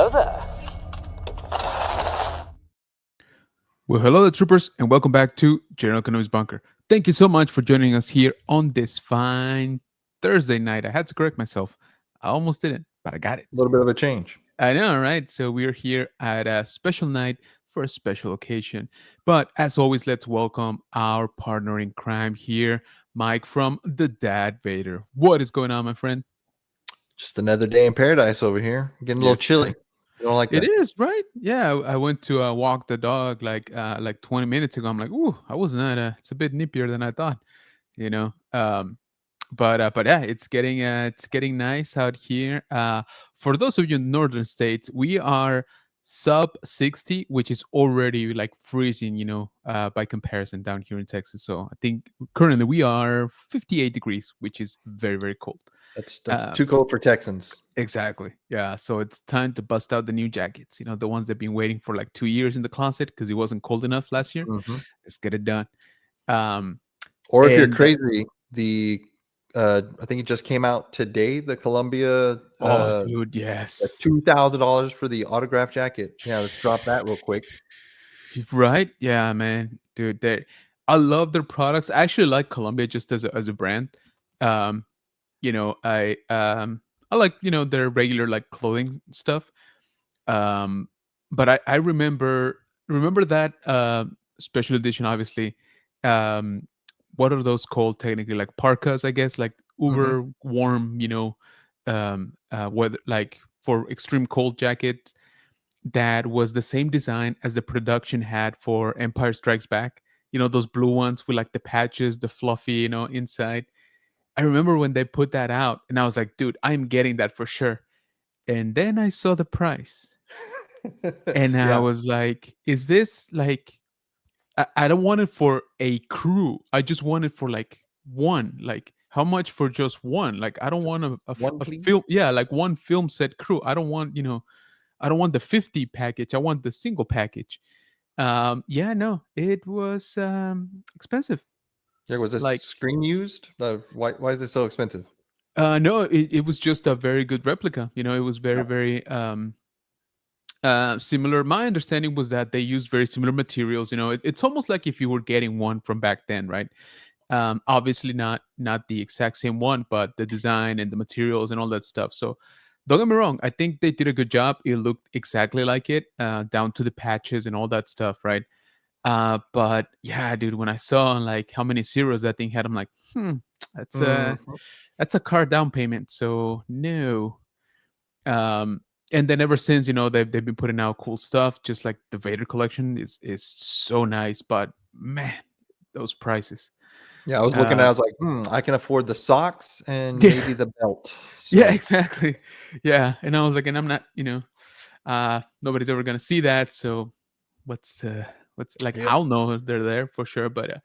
Hello there. Well, hello, the troopers, and welcome back to General Economics Bunker. Thank you so much for joining us here on this fine Thursday night. I had to correct myself. I almost didn't, but I got it. A little bit of a change. I know, right? So we're here at a special night for a special occasion. But as always, let's welcome our partner in crime here, Mike from the Dad Vader. What is going on, my friend? Just another day in paradise over here. Getting a little Yes, chilly. sir. You don't like It that? is, right? Yeah, I went to walk the dog like 20 minutes ago. I'm like, ooh, I was not. It's a bit nippier than I thought, you know. But yeah, it's getting nice out here. For those of you in northern states, we are sub 60, which is already like freezing, by comparison down here in Texas. So I think currently we are 58 degrees, which is very, very cold. That's Uh, too cold for Texans. Exactly. Yeah. So it's time to bust out the new jackets. The ones they've been waiting for like 2 years in the closet because it wasn't cold enough last year. Mhm. Let's get it done. Um, Or if you're and crazy, I think it just came out today. The Columbia oh, dude, yes. $2,000 for the autograph jacket. Yeah, let's drop that real quick. Right? Yeah, man. Dude, I love their products. I actually like Columbia just as a brand. Um, I like, their regular like clothing stuff. But I remember that special edition, obviously. Um, what are those called technically? Like parkas, I guess, like Mhm. uber warm, weather, like for extreme cold jackets. That was the same design as the production had for Empire Strikes Back. Those blue ones with like the patches, the fluffy, inside. I remember when they put that out, and I was like, dude, I'm getting that for sure. And then I saw the price. And I Yeah. was like, is this like I don't want it for a crew. I just want it for like one. Like how much for just one? Like I don't want One, a please. film. Yeah, like one film set crew. I don't want, I don't want the 50 package. I want the single package. Yeah, no, it was expensive. Yeah, was this Like screen used? Why is this so expensive? no, it was just a very good replica. It was very, Yeah. very similar. My understanding was that they used very similar materials. It's almost like if you were getting one from back then, right? Obviously not the exact same one, but the design and the materials and all that stuff. So don't get me wrong, I think they did a good job. It looked exactly like it, down to the patches and all that stuff, right? But yeah, dude, when I saw like how many zeros that thing had, I'm like, that's a Mhm. that's a car down payment. So no. Um, and then ever since, they've been putting out cool stuff, just like the Vader collection is so nice. But man, those prices. Yeah, I was looking at it, Uh, I was like, I can afford the socks and yeah, maybe the belt. yeah, So exactly. Yeah, and I was like, and I'm not, nobody's ever gonna see that. So what's like? yep. I'll know they're there for sure. But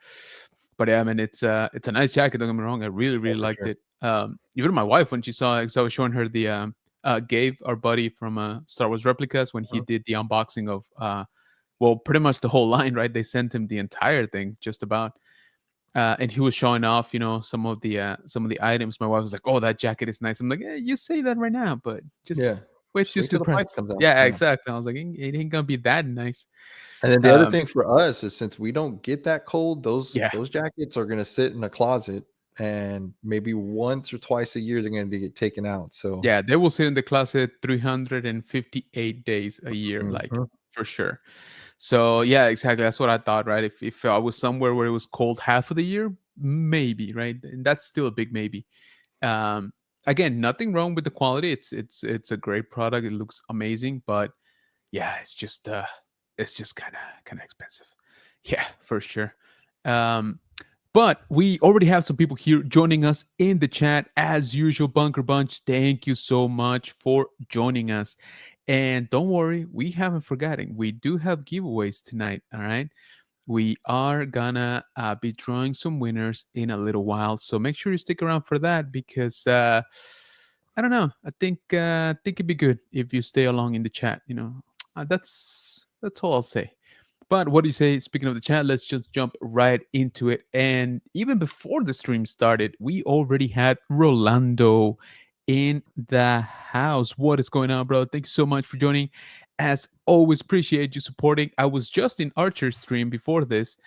yeah, I mean, it's a nice jacket. Don't get me wrong, I really Oh, really for liked sure. it. Even my wife when she saw it, 'cause I was showing her the Gabe, our buddy from Star Wars Replicas, when he Mhm. did the unboxing of well, pretty much the whole line, right? They sent him the entire thing, just about. And he was showing off, some of the items. My wife was like, "Oh, that jacket is nice." I'm like, "You say that right now, but Yeah. just wait Just till you wait see till the the price price." comes out. Yeah, Yeah. exactly. I was like, "It ain't gonna be that nice." And then the other Um, thing for us is since we don't get that cold, those yeah, those jackets are gonna sit in a closet and maybe once or twice a year they're gonna get taken out. So yeah, they will sit in the closet 358 days a year, like mhm. for sure. So yeah, exactly. That's what I thought, right? If I was somewhere where it was cold half of the year, maybe, right? And that's still a big maybe. Um, Again, nothing wrong with the quality. It's a great product. It looks amazing, but yeah, it's just kind of expensive. Yeah, for sure. Um, but we already have some people here joining us in the chat as usual. Bunker Bunch, thank you so much for joining us. And don't worry, we haven't forgotten. We do have giveaways tonight. All right, we are gonna be drawing some winners in a little while, so make sure you stick around for that because I don't know. I think it'd be good if you stay along in the chat. That's all I'll say. But what do you say? Speaking of the chat, let's just jump right into it. And even before the stream started, we already had Rolando in the house. What is going on, bro? Thank you so much for joining. As always, appreciate you supporting. I was just in Archer's stream before this,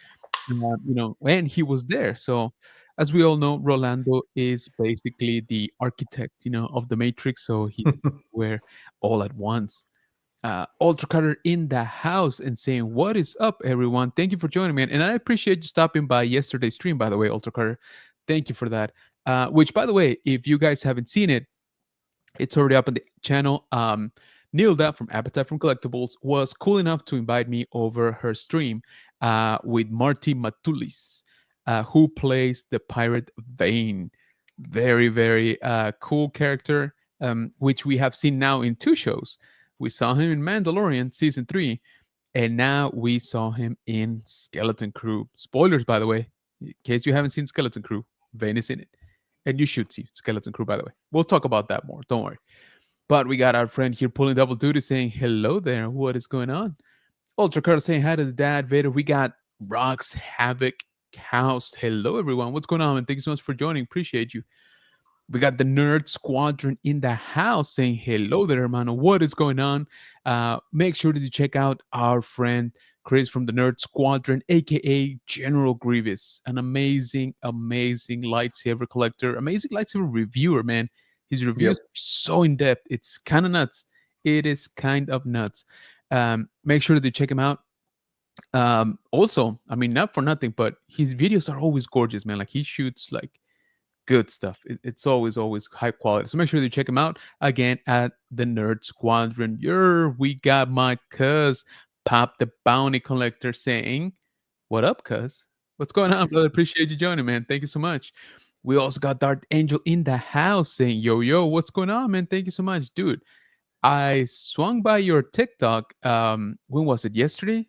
and he was there. So, as we all know, Rolando is basically the architect, of the Matrix. So he's where all at once. Ultra Cutter in the house and saying, "What is up, everyone? Thank you for joining me." And I appreciate you stopping by yesterday's stream, by the way, Ultra Cutter. Thank you for that. Which, by the way, if you guys haven't seen it, it's already up on the channel. Nilda from Appetite from Collectibles was cool enough to invite me over her stream with Marty Matulis, who plays the pirate Vane. Very, very cool character, which we have seen now in two shows. We saw him in Mandalorian season 3, and now we saw him in Skeleton Crew. Spoilers, by the way, in case you haven't seen Skeleton Crew, Vane is in it. And you should see Skeleton Crew, by the way. We'll talk about that more. Don't worry. But we got our friend here pulling double duty saying, hello there. What is going on? Ultra Carter saying hi to his dad, Vader. We got Rocks, Havoc, House. Hello, everyone. What's going on? And thank you so much for joining. Appreciate you. We got the Nerd Squadron in the house saying, hello there, hermano. What is going on? Make sure that you check out our friend Chris from the Nerd Squadron, aka General Grievous, an amazing, amazing lightsaber collector, amazing lightsaber reviewer, man. His reviews are so in depth. It's kind of nuts. It is kind of nuts. Make sure that you check him out. Also, I mean, not for nothing, but his videos are always gorgeous, man. Like he shoots like good stuff. It's always high quality. So make sure that you check him out again at the Nerd Squadron. We got my cuz Pop the Bounty Collector saying, "What up, cuz? What's going on, brother? Appreciate you joining, man. Thank you so much." We also got Darth Angel in the house saying, yo, what's going on, man? Thank you so much, dude. I swung by your TikTok. When was it? Yesterday?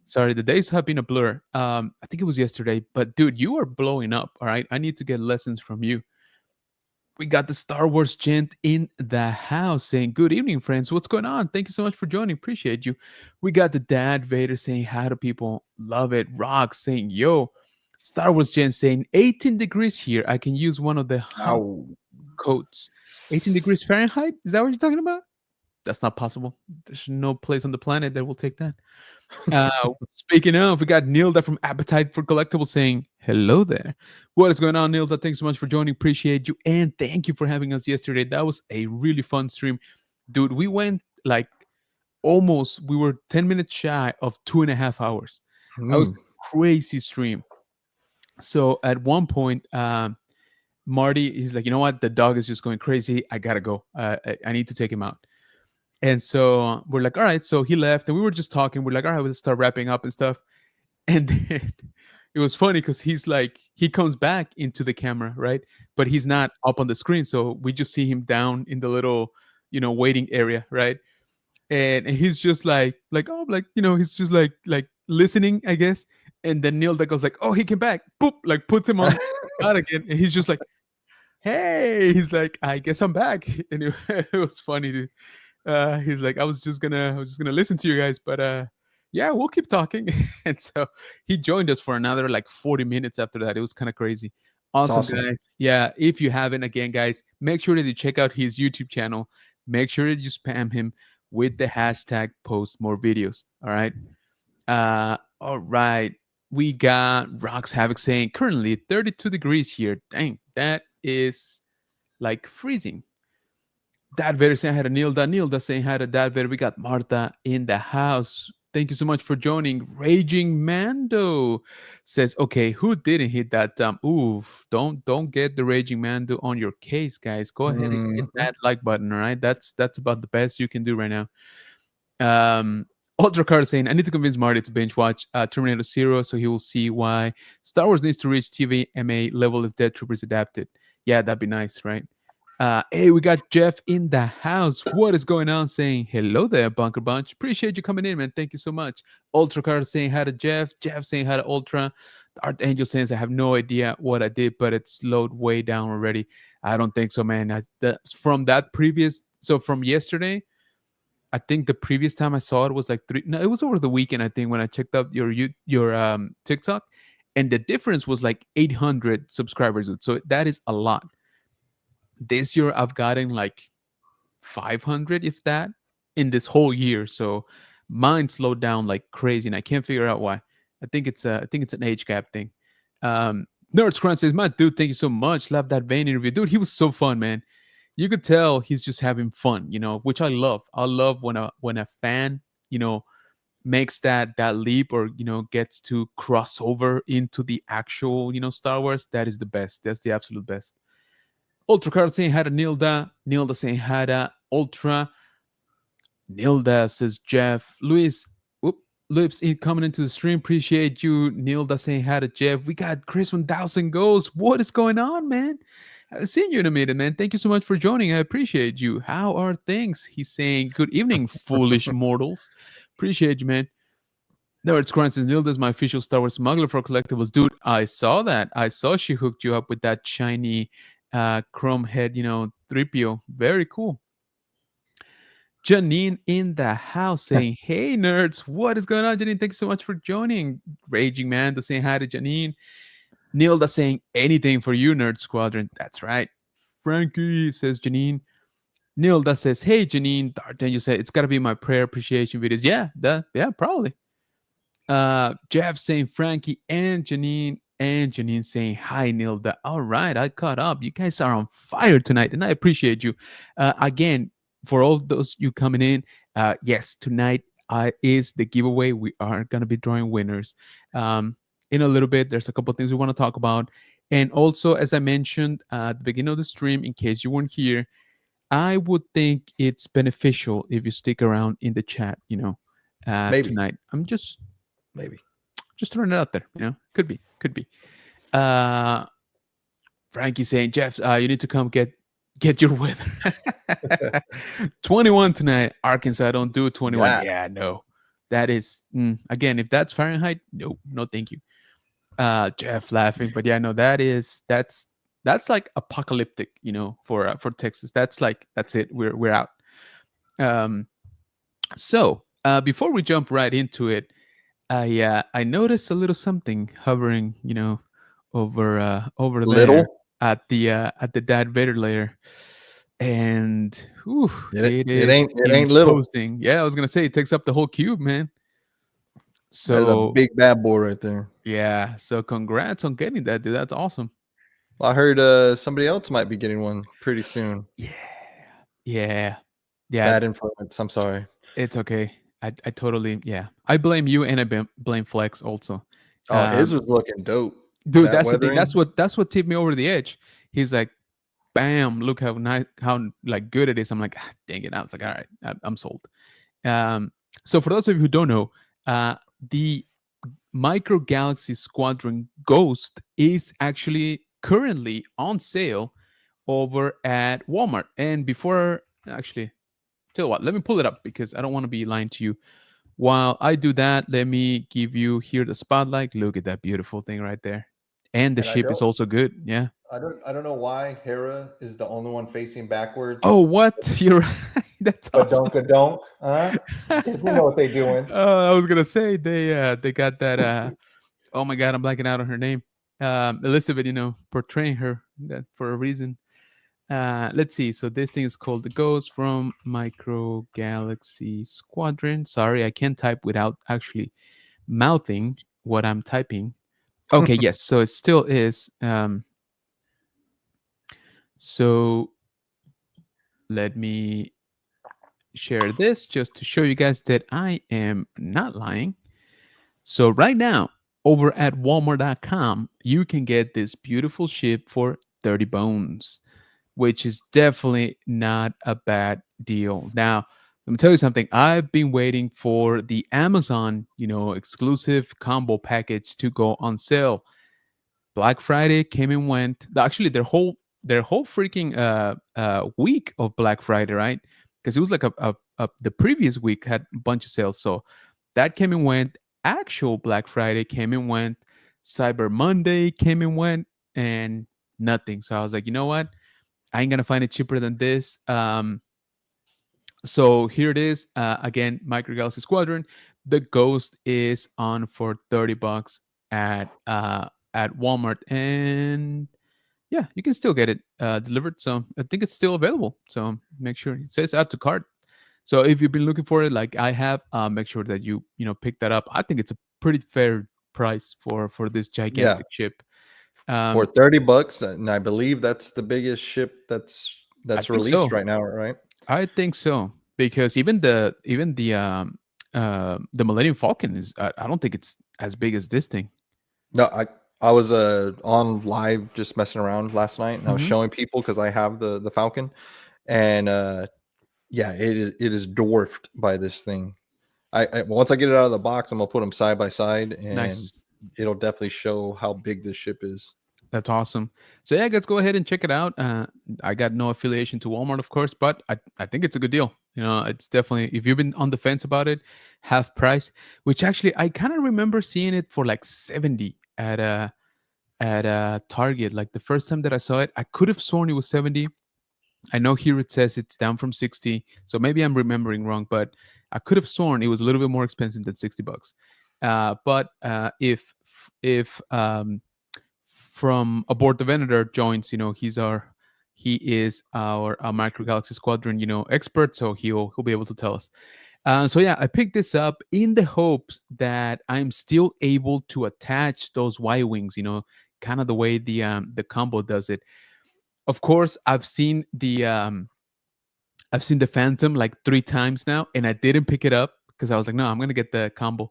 Sorry, the days have been a blur. I think it was yesterday. But dude, you are blowing up. All right, I need to get lessons from you. We got the Star Wars gent in the house saying, good evening, friends. What's going on? Thank you so much for joining. Appreciate you. We got the Dad Vader saying hi to people. Love it. Rock saying, yo. Star Wars gent saying, 18 degrees here. I can use one of the hot coats. 18 degrees Fahrenheit? Is that what you're talking about? That's not possible. There's no place on the planet that will take that. Speaking of, we got Nilda from Appetite for Collectibles saying, hello there. What is going on, Nilda? Thanks so much for joining. Appreciate you. And thank you for having us yesterday. That was a really fun stream. Dude, we went like we were 10 minutes shy of 2.5 hours. That was a crazy stream. So at one point, Marty, he's like, you know what? The dog is just going crazy. I got to go. I need to take him out. And so we're like, all right. So he left and we were just talking. We're like, all right, we'll start wrapping up and stuff. And then it was funny because he's like, he comes back into the camera, right? But he's not up on the screen. So we just see him down in the little, waiting area, right? And he's just like, oh, he's just like listening, I guess. And then Neil that goes like, oh, he came back. Boop, like puts him on out again. And he's just like, hey, he's like, I guess I'm back. And it was funny to he's like, I was just gonna listen to you guys, but yeah, we'll keep talking. And so he joined us for another like 40 minutes after that. It was kind of crazy. Awesome, guys. Yeah, if you haven't, again, guys, make sure that you check out his YouTube channel. Make sure that you spam him with the hashtag post more videos. All right. All right. We got Rocks Havoc saying currently 32 degrees here. Dang, that is like freezing. Dad Vader saying hi to Nilda saying hi to Dad Vader. We got Martha in the house. Thank you so much for joining. Raging Mando says, okay, who didn't hit that? Oof, don't get the Raging Mando on your case, guys. Go ahead and hit that like button, all right? That's about the best you can do right now. Ultra Card saying, I need to convince Marty to binge watch Terminator Zero so he will see why Star Wars needs to reach TVMA level if Dead Troopers adapted. Yeah, that'd be nice, right? Hey, we got Jeff in the house. What is going on? Saying hello there, Bunker Bunch. Appreciate you coming in, man. Thank you so much. Ultra Card saying hi to Jeff. Jeff saying hi to Ultra. Art Angel saying, I have no idea what I did, but it slowed way down already. I don't think so, man. From yesterday, I think the previous time I saw it was like it was over the weekend, I think, when I checked out your TikTok, and the difference was like 800 subscribers. So that is a lot. This year I've gotten like 500, if that, in this whole year. So mine slowed down like crazy, and I can't figure out why. I think it's an age gap thing. Nerds Crunch says, "My dude, thank you so much. Love that Vane interview, dude. He was so fun, man. You could tell he's just having fun, which I love. I love when a fan, makes that leap, or gets to cross over into the actual Star Wars. That is the best. That's the absolute best. Ultra Card saying hi to Nilda saying hi to Ultra. Nilda says Jeff. Luis, whoop, Lips in coming into the stream. Appreciate you. Nilda saying hi to Jeff. We got Chris 1000 goes. What is going on, man? Haven't seen you in a minute, man. Thank you so much for joining. I appreciate you. How are things? He's saying, good evening, foolish mortals. Appreciate you, man. No, it's Cranston. Nilda's my official Star Wars smuggler for collectibles. Dude, I saw that. I saw she hooked you up with that shiny chrome head, 3PO. Very cool. Janine in the house saying, hey, nerds, what is going on, Janine? Thank you so much for joining. Raging Man to saying hi to Janine. Nilda saying, anything for you, Nerd Squadron. That's right. Frankie, says Janine. Nilda says, hey, Janine. D'Artagnan, you said, it's got to be my prayer appreciation videos. Yeah, probably. Jeff saying Frankie and Janine saying hi, Nilda. All right, I caught up. You guys are on fire tonight, and I appreciate you. Again, for all those you coming in, yes, tonight is the giveaway. We are gonna be drawing winners. In a little bit, there's a couple things we want to talk about, and also, as I mentioned at the beginning of the stream, in case you weren't here, I would think it's beneficial if you stick around in the chat. Maybe. Tonight. I'm just Maybe. Just throwing it out there. Could be. Frankie saying, Jeff, you need to come get your weather. 21 tonight, Arkansas. Don't do 21. Yeah, no. That is again, if that's Fahrenheit, no, thank you. Jeff laughing, but yeah, no, that's like apocalyptic, for Texas. That's it. We're out. So before we jump right into it, I noticed a little something hovering, over Little? there at the Darth Vader layer, and it ain't little. imposing. Yeah, I was gonna say it takes up the whole cube, man. So there's a big bad boy right there. Yeah. So congrats on getting that, dude. That's awesome. Well, I heard somebody else might be getting one pretty soon. Yeah. Bad influence. I'm sorry. It's okay. I totally, I blame you, and I blame Flex also. Oh, his was looking dope, dude. That's the thing. That's what tipped me over the edge. He's like, bam! Look how nice, how like good it is. I'm like, dang it! I was like, all right, I'm sold. So for those of you who don't know, the Micro Galaxy Squadron Ghost is actually currently on sale over at Walmart. And before, actually, tell you what, let me pull it up because I don't want to be lying to you. While I do that, let me give you here the spotlight. Look at that beautiful thing right there. And the ship is also good. Yeah. I don't know why Hera is the only one facing backwards. Oh, what? You're right. That's awesome. Badonka-donk, huh? You know what they're doing. I was gonna say they got that. Oh my God, I'm blanking out on her name. Elizabeth, portraying her that for a reason. Let's see. So this thing is called the Ghost from Micro Galaxy Squadron. Sorry, I can't type without actually mouthing what I'm typing. Okay, yes. So it still is. So let me share this just to show you guys that I am not lying. So right now, over at Walmart.com, you can get this beautiful ship for 30 bones, which is definitely not a bad deal. Now, let me tell you something. I've been waiting for the Amazon, exclusive combo package to go on sale. Black Friday came and went. Actually, their whole freaking week of Black Friday, right? Because it was like the previous week had a bunch of sales. So that came and went. Actual Black Friday came and went. Cyber Monday came and went, and nothing. So I was like, you know what? I ain't gonna find it cheaper than this. So here it is. Again, Micro Galaxy Squadron. The Ghost is on for $30 at Walmart, and yeah, you can still get it delivered. So I think it's still available. So make sure it says add to cart. So if you've been looking for it, like I have, make sure that you pick that up. I think it's a pretty fair price for this Yeah, gigantic chip. for $30, and I believe that's the biggest ship I that's think released so. right now, right? I think so because even the Millennium Falcon is. I don't think it's as big as this thing. No, I was on live just messing around last night, and I was Hmm. showing people because I have the Falcon, and yeah, it is dwarfed by this thing. I once I get it out of the box, I'm gonna put them side by side, and Nice. it'll definitely show how big this ship is. That's awesome. So yeah, guys, go ahead and check it out. I got no affiliation to Walmart, of course, but I think it's a good deal. It's definitely, if you've been on the fence about it, half price. Which actually I kind of remember seeing it for like 70 at a Target. Like the first time that I saw it, I could have sworn it was 70. I know here it says it's down from 60, so maybe I'm remembering wrong, but I could have sworn it was a little bit more expensive than $60. But if from aboard the Venator joins, he is our Micro Galaxy Squadron, expert, so he'll be able to tell us. So yeah, I picked this up in the hopes that I'm still able to attach those Y wings, kind of the way the combo does it. Of course, I've seen the Phantom like 3 times now, and I didn't pick it up because I was like, no, I'm gonna get the combo.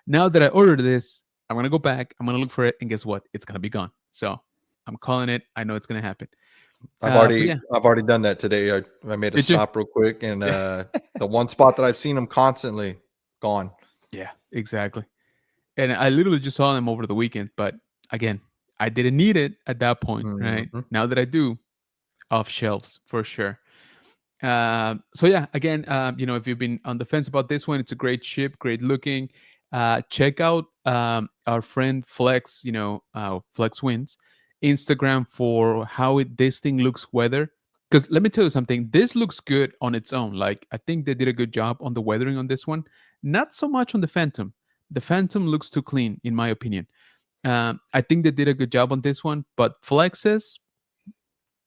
Now that I ordered this, I'm gonna go back. I'm gonna look for it, and guess what? It's gonna be gone. So I'm calling it. I know it's gonna happen. I've But already yeah, I've already done that today. I made a did you? stop real quick, and the one spot that I've seen them constantly gone. Yeah, exactly. And I literally just saw them over the weekend. But again, I didn't need it at that point, right? Mhm. Now that I do, off shelves for sure. So yeah, again, if you've been on the fence about this one, it's a great ship, great looking. Check out our friend Flex, Flex Wins Instagram for how this thing looks weather. Because let me tell you something, this looks good on its own. Like I think they did a good job on the weathering on this one. Not so much on the Phantom. The Phantom looks too clean, in my opinion. I think they did a good job on this one, but Flexes,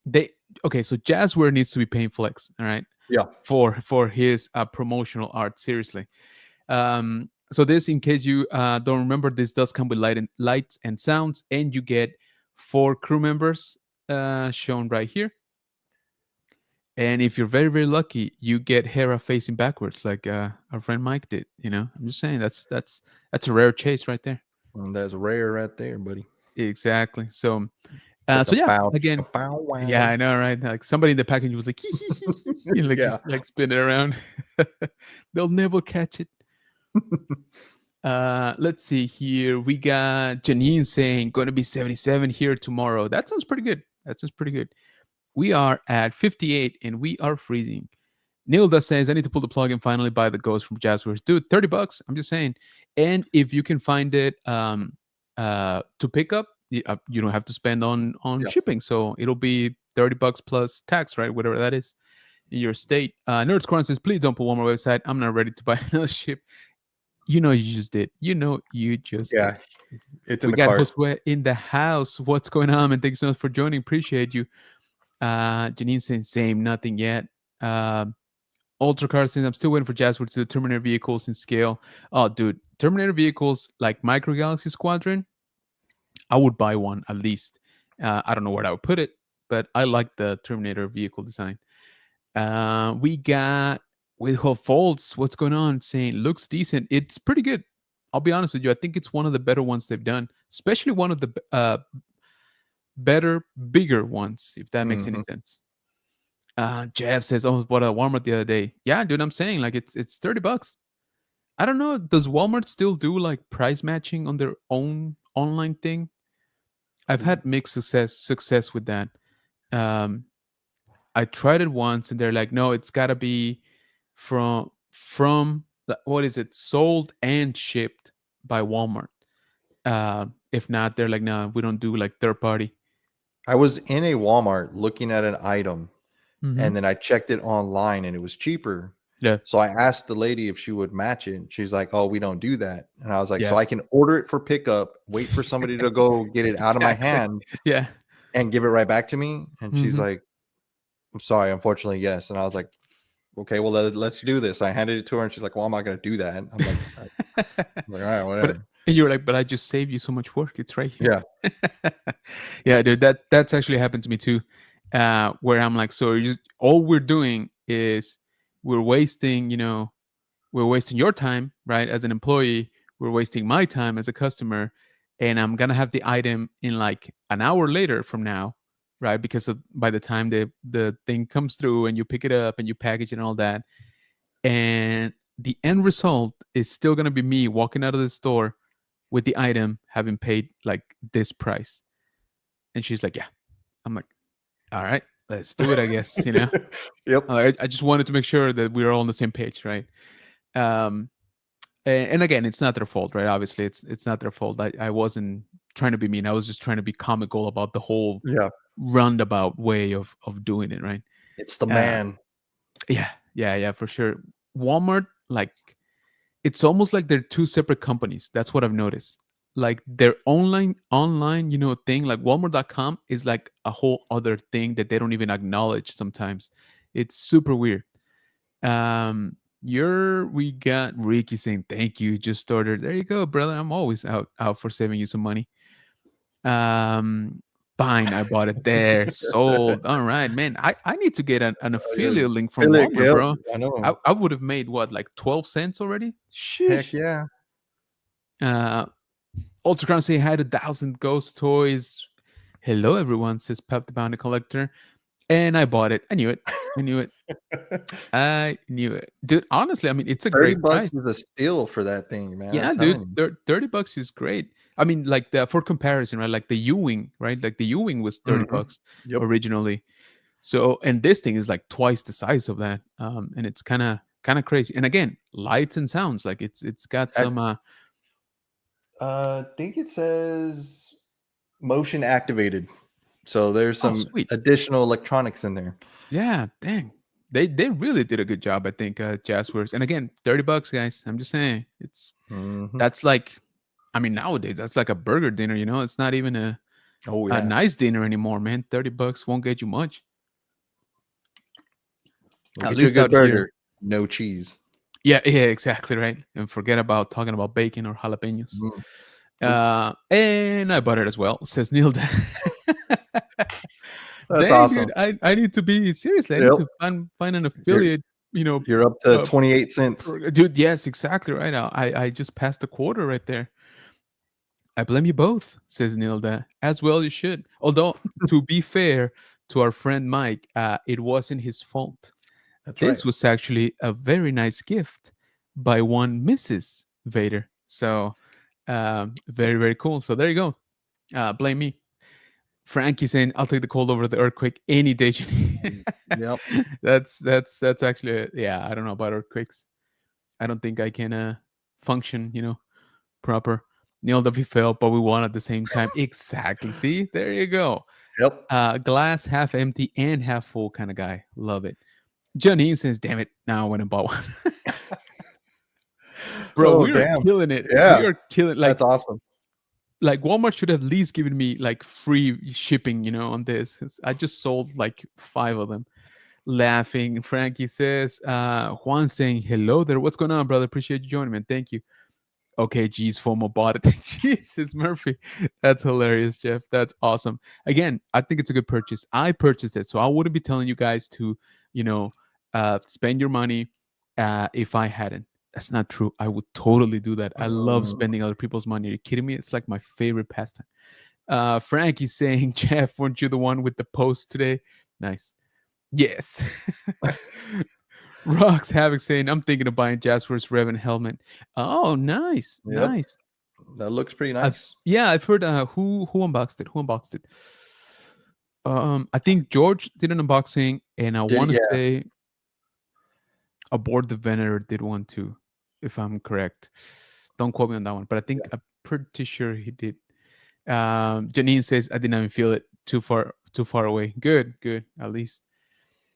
they okay. So Jazzware needs to be paying Flex, all right, Yeah, for his promotional art. Seriously. So this, in case you don't remember, this does come with lights and sounds, and you get 4 crew members shown right here. And if you're very very lucky, you get Hera facing backwards, like our friend Mike did. I'm just saying that's a rare chase right there. and that's rare right there, buddy. Exactly. So Chicka yeah, bow, chicka again, bow yeah, wow. I know, right? Like somebody in the package was like, like Yeah. just like spin it around. They'll never catch it. Let's see here. We got Janine saying going to be 77 here tomorrow. That sounds pretty good. That sounds pretty good. We are at 58 and we are freezing. Nilda says I need to pull the plug and finally buy the Ghost from Jazzwares. Dude, $30. I'm just saying. And if you can find it to pick up, you don't have to spend on Yeah. shipping. So it'll be $30 plus tax, right? Whatever that is in your state. Nerds Corn says, please don't pull on my website. I'm not ready to buy another ship. You just did. You just did. Yeah. It's in We the got cart. Josue in the house. What's going on, man? Thanks so much for joining. Appreciate you. Janine saying same, nothing yet. Ultra Car saying I'm still waiting for Jazzwood to do Terminator vehicles in scale. Oh, dude, Terminator vehicles like Micro Galaxy Squadron, I would buy one at least. I don't know where I would put it, but I like the Terminator vehicle design. We got with her folds. What's going on? Saying looks decent. It's pretty good. I'll be honest with you. I think it's one of the better ones they've done, especially one of the better, bigger ones, if that makes any Mhm. sense. Jeff says, "Oh, bought a Walmart the other day." Yeah, dude, I'm saying like it's $30. I don't know. Does Walmart still do like price matching on their own online thing? I've had mixed success with that. Um, I tried it once, and they're like, "No, it's got to be from what is it? Sold and shipped by Walmart. If not, they're like, no, we don't do like third party." I was in a Walmart looking at an item, Hmm. and then I checked it online and it was cheaper. Yeah, So I asked the lady if she would match it. She's like, "Oh, we don't do that." And I was like, "So yeah, I can order it for pickup, wait for somebody to go get it out of my exactly. hand, Yeah, and give it right back to me. And she's Mhm. like, I'm sorry, unfortunately, yes. And I was like, okay, well, let's do this. I handed it to her, and she's like, well, I'm not going to do that. I'm like, all right, But whatever. and you were like, "But I just saved you so much work. It's right here." Yeah. Yeah, dude, that's actually happened to me too. Where I'm like, so you all we're doing is we're wasting, we're wasting your time, right? As an employee, we're wasting my time as a customer, and I'm gonna have the item in like an hour later from now, right? Because by the time the thing comes through and you pick it up and you package it and all that, and the end result is still gonna be me walking out of the store with the item having paid like this price. And she's like, yeah. I'm like, all right, let's do it, I guess, Yep. I just wanted to make sure that we're all on the same page, right? Um, and again, it's not their fault, right? Obviously, it's not their fault. I wasn't trying to be mean. I was just trying to be comical about the whole Yeah. roundabout way of doing it, right? It's the Uh, man. yeah, for sure. Walmart, like, it's almost like they're two separate companies. That's what I've noticed. Like their online, thing, like Walmart.com is like a whole other thing that they don't even acknowledge sometimes. It's super weird. We got Ricky saying thank you, just started. There you go, brother. I'm always out for saving you some money. Um Fine, I bought it there. Sold. All right, man. I need to get an Yeah. affiliate link from Philip, Walmart, yep. bro. I I, know. I would have made what, like 12 cents already? Heck Sheesh. yeah. Uh Ultra Crown say hi to 1,000 Ghost Toys. Hello, everyone, says Pep the Bounty Collector. And I bought it. I knew it. I knew it. I knew it. Dude, honestly, I mean, it's a 30 great bucks price. is a steal for that thing, man. I'm Yeah, dude, telling you. $30 is great. I mean, like for comparison, right? Like the Ewing, right? Like the Ewing was 30 Mhm. bucks Yep. originally. So, and this thing is like twice the size of that. And it's kind of crazy. And again, lights and sounds, like it's got I some think it says motion activated. So there's oh, some sweet. additional electronics in there. Yeah, dang. They really did a good job, I think, Jazzwares. And again, $30, guys. I'm just saying. Mhm. That's like, I mean, nowadays that's like a burger dinner, It's not even Oh a yeah. nice dinner anymore, man. $30 won't get you much. We'll At get you a least good out here. burger. No cheese. Yeah, exactly, right. And forget about talking about bacon or jalapenos. Mm. Nope. And I bought it as well, says Neil. That's Dang, dude, awesome. I need to be seriously. I need Yep. to find an You're affiliate, you're up to uh, 28 cents. dude. Yes, exactly right. I just passed the quarter right there. I blame you both, says Nilda. As well you should. Although, to be fair to our friend Mike, it wasn't his fault. That's right. This was actually a very nice gift by one Mrs. Vader. So, very, very cool. So there you go. Blame me. Frankie saying, "I'll take the cold over the earthquake any day." Jenny." Yep. That's actually yeah. I don't know about earthquakes. I don't think I can function. Proper. Neil that we failed, but we won at the same time. Exactly. See, there you go. Yep. Glass half empty and half full kind of guy. Love it. Janine says, "Damn it! Now I went and bought one." Bro, Oh, we are damn. killing it. We Yeah. are killing That's awesome. like Walmart should have at least given me like free shipping, on this. 'Cause I just sold like 5 of them. Laughing. Frankie says, Juan saying, hello there. What's going on, brother? Appreciate you joining, man. Thank you. Okay, geez, FOMO bought it. Jesus, Murphy. That's hilarious, Jeff. That's awesome. Again, I think it's a good purchase. I purchased it, so I wouldn't be telling you guys to, spend your money if I hadn't. That's not true. I would totally do that. I love Mm. spending other people's money. Are you kidding me? It's like my favorite pastime. Frankie's saying, Jeff, weren't you the one with the post today? Nice. Yes. Rocks Havoc saying, I'm thinking of buying Jasper's Revan helmet. Oh, nice. Yep. Nice. That looks pretty I've, nice. yeah, I've heard who unboxed it. Who unboxed it? I think George did an unboxing, and I want to Yeah. say Aboard the Venator did one too, if I'm correct. Don't quote me on that one, but I think I'm pretty sure he did. Janine says I didn't even feel it too far away. Good, at least.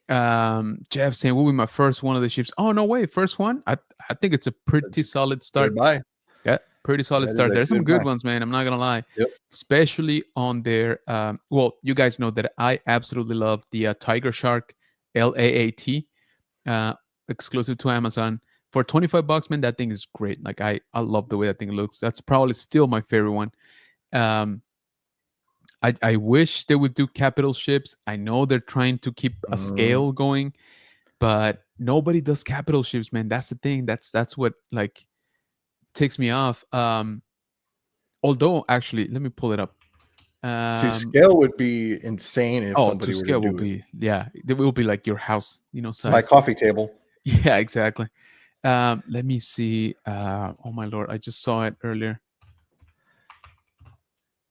Jeff saying will be my first one of the ships. Oh no way, first one. I think it's a pretty solid start. Goodbye. Yeah, Pretty solid That is start. a There's some good good buy. ones, man. I'm not gonna lie, Yep. especially on their. Well, you guys know that I absolutely love the Tiger Shark LAAT, uh, exclusive to Amazon. For $25, man, that thing is great. Like I love the way that thing looks. That's probably still my favorite one. Um, I wish they would do capital ships. I know they're trying to keep a Mhm. scale going, but nobody does capital ships, man. That's the thing. That's what like ticks me off. Although actually, let me pull it up. To Um, scale would be insane if oh, to somebody were to scale will do it. be, yeah, it will be like your house, It's my size. coffee table. Yeah, exactly. Let me see. Oh my lord, I just saw it earlier.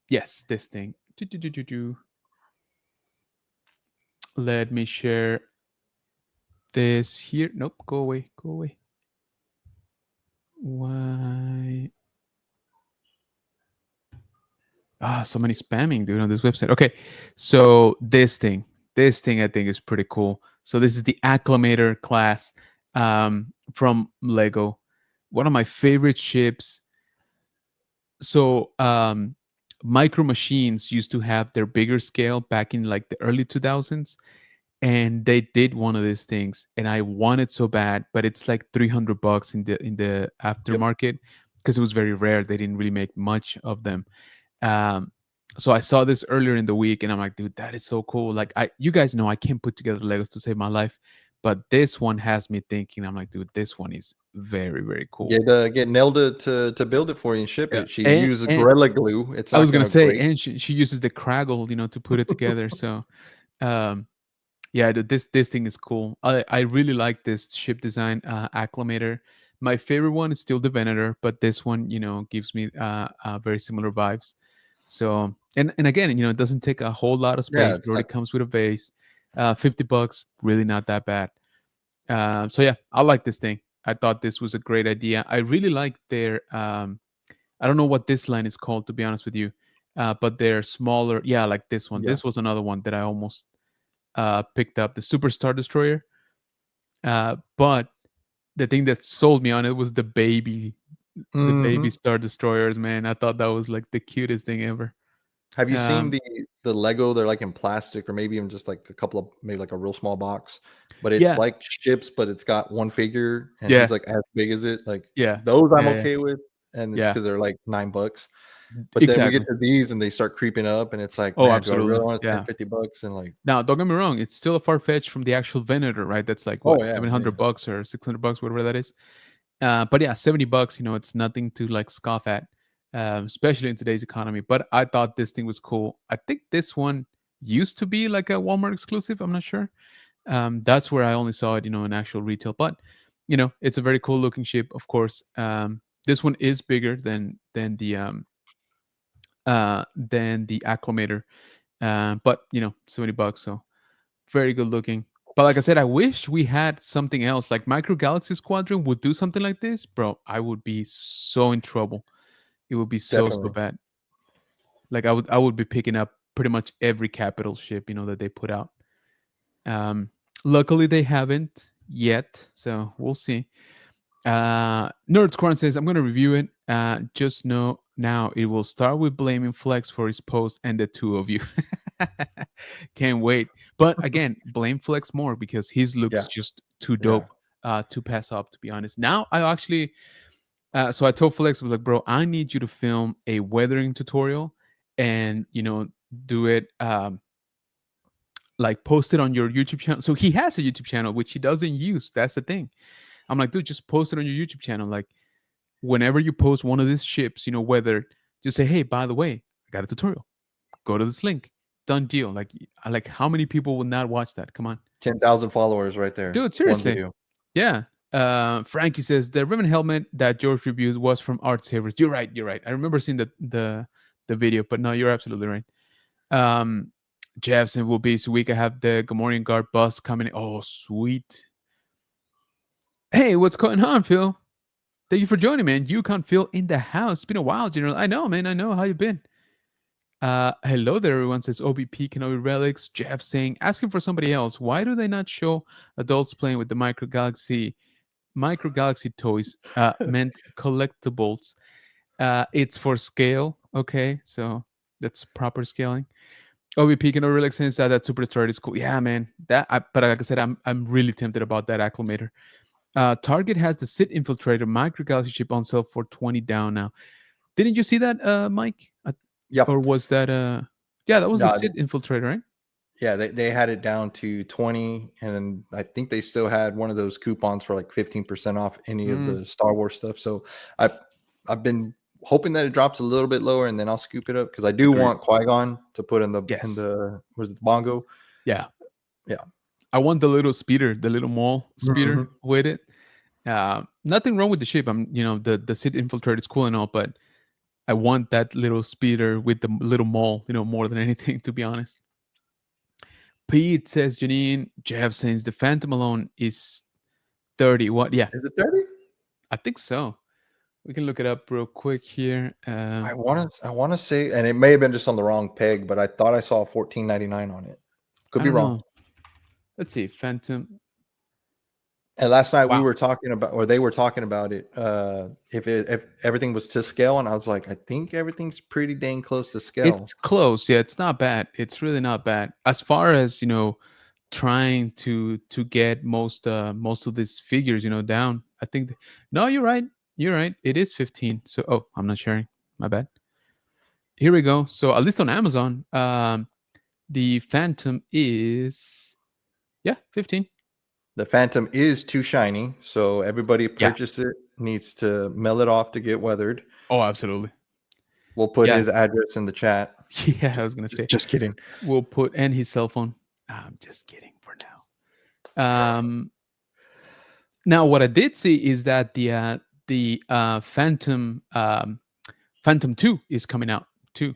Yes, this thing. Do. Let me share this here. Nope, go away, go away. Why? So many spamming, dude, on this website. Okay, so this thing I think is pretty cool. So this is the Acclimator class from Lego. One of my favorite ships. So Micro Machines used to have their bigger scale back in like the early 2000s, and they did one of these things, and I want it so bad, but it's like $300 in the Yep. aftermarket because it was very rare. They didn't really make much of them. um, so I saw this earlier in the week, and I'm like, dude, that is so cool. Like, you guys know I can't put together Legos to save my life, but this one has me thinking. I'm like, dude, this one is very, very cool. Get Nelda to build it for you and ship Yeah, it. She and uses and Gorilla Glue. It's I was not gonna gonna say, break. and she uses the Craggle, to put it together. So, um, yeah, this thing is cool. I really like this ship design, Acclimator. My favorite one is still the Venator, but this one, gives me very similar vibes. So, and again, it doesn't take a whole lot of Yeah, space. It it's already like comes with a base. $50, really not that bad. So yeah, I like this thing. I thought this was a great idea. I really like their I don't know what this line is called, to be honest with you, but they're smaller. Yeah, like this one. yeah. This was another one that I almost picked up, the Superstar Destroyer. But the thing that sold me on it was the baby Mhm. Star Destroyers. Man, I thought that was like the cutest thing ever. Have you seen Um, the Lego? They're like in plastic or maybe even just like a couple of maybe like a real small box, but it's yeah, like ships, but it's got one figure and he's yeah, like as big as it. Like yeah, those I'm yeah, yeah, okay with, and yeah. because they're like $9. But then we get Exactly. to these and they start creeping up, and it's like, Oh, man, do I really absolutely. want to spend Yeah. $50? And like, Now, don't get me wrong; it's still a far fetch from the actual Venator, right? That's like oh what, yeah, seven yeah, hundred yeah. bucks or $600, whatever that is. But yeah, $70, it's nothing to like scoff at, especially in today's economy. But I thought this thing was cool. I think this one used to be like a Walmart exclusive. I'm not sure. That's where I only saw it, in actual retail. But it's a very cool looking ship, of course. This one is bigger than the Acclimator, but $70. So very good looking. But like I said, I wish we had something else. Like Micro Galaxy Squadron would do something like this, bro. I would be so in trouble. It would be so Definitely. bad. Like I would be picking up pretty much every capital ship, that they put out. Um, Luckily they haven't yet, so we'll see. Nerd Squad says, I'm gonna review it. Just know now it will start with blaming Flex for his post and the two of you. Can't wait. But again, blame Flex more because his looks Yeah, just too yeah. dope to pass up, to be honest. Now I actually so I told Flex, I was like, bro, I need you to film a weathering tutorial and do it like post it on your YouTube channel. So he has a YouTube channel which he doesn't use. That's the thing. I'm like, dude, just post it on your YouTube channel. Like whenever you post one of these ships, weather, just say, hey, by the way, I got a tutorial. Go to this link. Done deal. Like how many people will not watch that? Come on. 10,000 followers right there. Dude, One seriously. video. Yeah. Frankie says the ribbon helmet that George reviews was from Art Savers. You're right. You're right. I remember seeing the video, but no, you're absolutely right. Um, Jeffson will be this week. I have the Good Morning Guard bus coming in. Oh, sweet. Hey, what's going on, Phil? Thank you for joining, man. Yukon Phil in the house. It's been a while, General. I know, man. I know. How you been? Hello there, everyone. Says OBP Kenobi Relics. Jeff saying, asking for somebody else. Why do they not show adults playing with the Micro Galaxy toys? Meant collectibles. It's for scale. Okay, so that's proper scaling. OVP can really sense that super thread is cool. Yeah, man. But like I said, I'm really tempted about that acclimator. Target has the Sit Infiltrator micro galaxy chip on sale for 20 down now. Didn't you see that, Mike? Or Yep. was that yeah, that was the No, Sit Infiltrator, right? yeah, they had it down to 20, and then I think they still had one of those coupons for like 15% off any of Mm, the Star Wars stuff. So I I've been hoping that it drops a little bit lower, and then I'll scoop it up because I do agreed. want Qui-Gon to put in Yes. the was it the bongo? Yeah. Yeah. I want the little speeder, the little mall speeder Mhm. with it. Nothing wrong with the ship. The Sit Infiltrator is cool and all, but I want that little speeder with the little mall, more than anything, to be honest. Pete says, Janine, Jeff says the Phantom alone is 30. What? Yeah, Is it 30? I think so. We can look it up real quick here. I wanna say, and it may have been just on the wrong peg, but I thought I saw 14.99 on it. Could I be don't wrong. know. Let's see. Phantom. And last night we Wow. were talking about, or they were talking about it, if everything was to scale, and I was like, I think everything's pretty dang close to scale. It's close. Yeah, it's not bad. It's really not bad. As far as, trying to get most of these figures, down. I think no, you're right. You're right. It is 15. So I'm not sharing. My bad. Here we go. So at least on Amazon, the Phantom is, yeah, 15. The Phantom is too shiny, so everybody Yeah. purchase it needs to mail it off to get weathered. Oh, absolutely. We'll put Yeah. his address in the chat. Yeah, I was gonna say Just kidding. we'll put and his cell phone. I'm just kidding for now. Now what I did see is that the Phantom 2 is coming out too.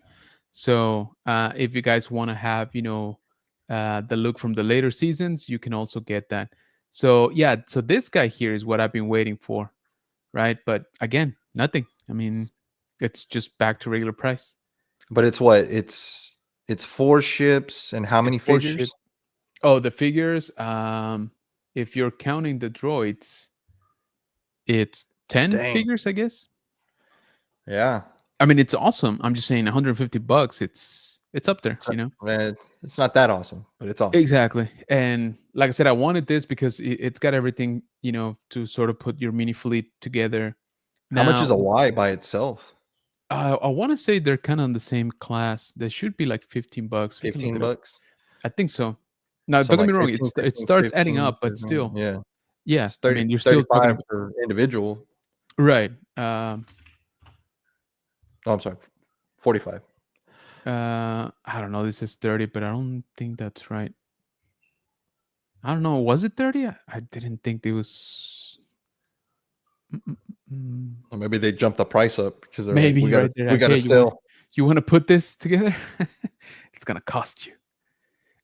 So if you guys want to have, the look from the later seasons, you can also get that. So yeah, so this guy here is what I've been waiting for, right? But again, nothing. I mean, it's just back to regular price. But it's what? It's 4 ships and how It's many for ship. figures? Oh, the figures. If you're counting the droids, it's 10 Dang. figures, I guess. Yeah. I mean, it's awesome. I'm just saying, $150. It's up there, It's it's not that awesome, but it's awesome. Exactly. And like I said, I wanted this because it's got everything, to sort of put your mini fleet together. How much is Now, a Y by itself? I want to say they're kind of in the same class. They should be like $15. We can look 15 it up. bucks? I think so. Now, So don't get like me wrong. 15, It 15, starts adding 15, up, but 15, still, yeah. yeah. It's I 30, mean, you're still talking 35 about per individual. right. Oh, I'm sorry, 45. I don't know. This is 30, but I don't think that's right. I don't know. Was it 30? I didn't think it was. Mm, mm, mm. Or maybe they jumped the price up because they're like, Maybe right there. we Like, gotta hey, sell. you want to put this together? It's gonna cost you.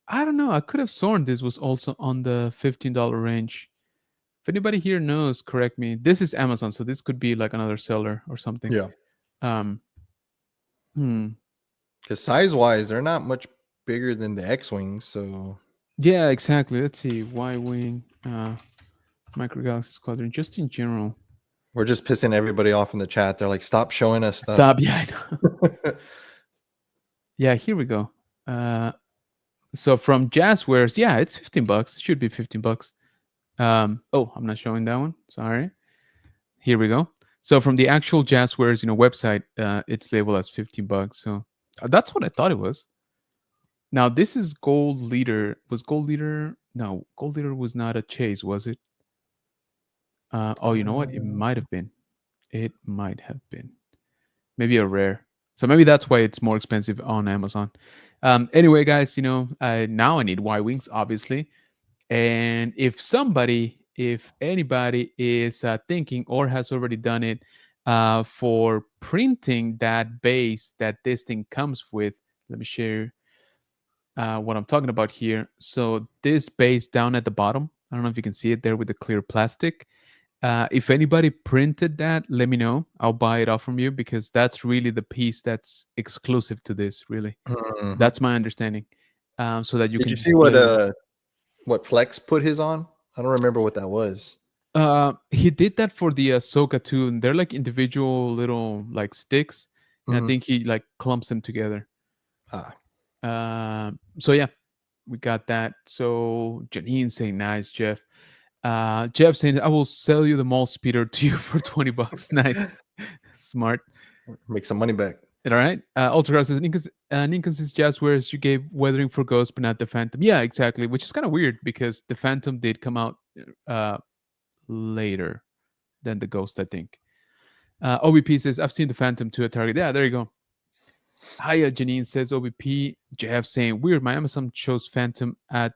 I don't know. I could have sworn this was also on the $15 range. If anybody here knows, correct me. This is Amazon, so this could be like another seller or something. Yeah. Um, hmm. Because size wise, they're not much bigger than the X-Wings. So Yeah, exactly. Let's see. Y wing, micro galaxy squadron, just in general. we're just pissing everybody off in the chat. They're like, stop showing us stuff. Stop. Yeah, I know. Yeah, here we go. So from Jazzwares, yeah, it's $15. It should be $15. Oh, I'm not showing that one. Sorry. Here we go. So from the actual Jazzwares, website, it's labeled as $15. So that's what I thought it was. Now this is Gold Leader. Was Gold Leader? No, Gold Leader was not a chase, was it? Oh, you know what? It might have been. It might have been. Maybe a rare. So maybe that's why it's more expensive on Amazon. Anyway, guys, now I need Y wings, obviously. And if anybody is thinking or has already done it for printing that base that this thing comes with, let me share what I'm talking about here. So this base down at the bottom, I don't know if you can see it there with the clear plastic. If anybody printed that, let me know. I'll buy it off from you because that's really the piece that's exclusive to this. Really, Mhm. that's my understanding. So that you Did can you see display it. what Flex put his on? I don't remember what that was. He did that for the Ahsoka too, and they're like individual little like sticks, and I Hmm. think he like clumps them together. Ah, So yeah, we got that. So Janine saying nice, Jeff. Jeff saying I will sell you the mall speeder to you for $20. Nice, smart. make some money back. All right. Ultra says Ninkans is just whereas you gave Weathering for Ghost, but not the Phantom. Yeah, exactly. Which is kind of weird because the Phantom did come out uh later than the Ghost, I think. OBP says I've seen the Phantom too at Target. Yeah, there you go. Hiya, Janine says OBP. Jeff saying weird. My Amazon shows Phantom at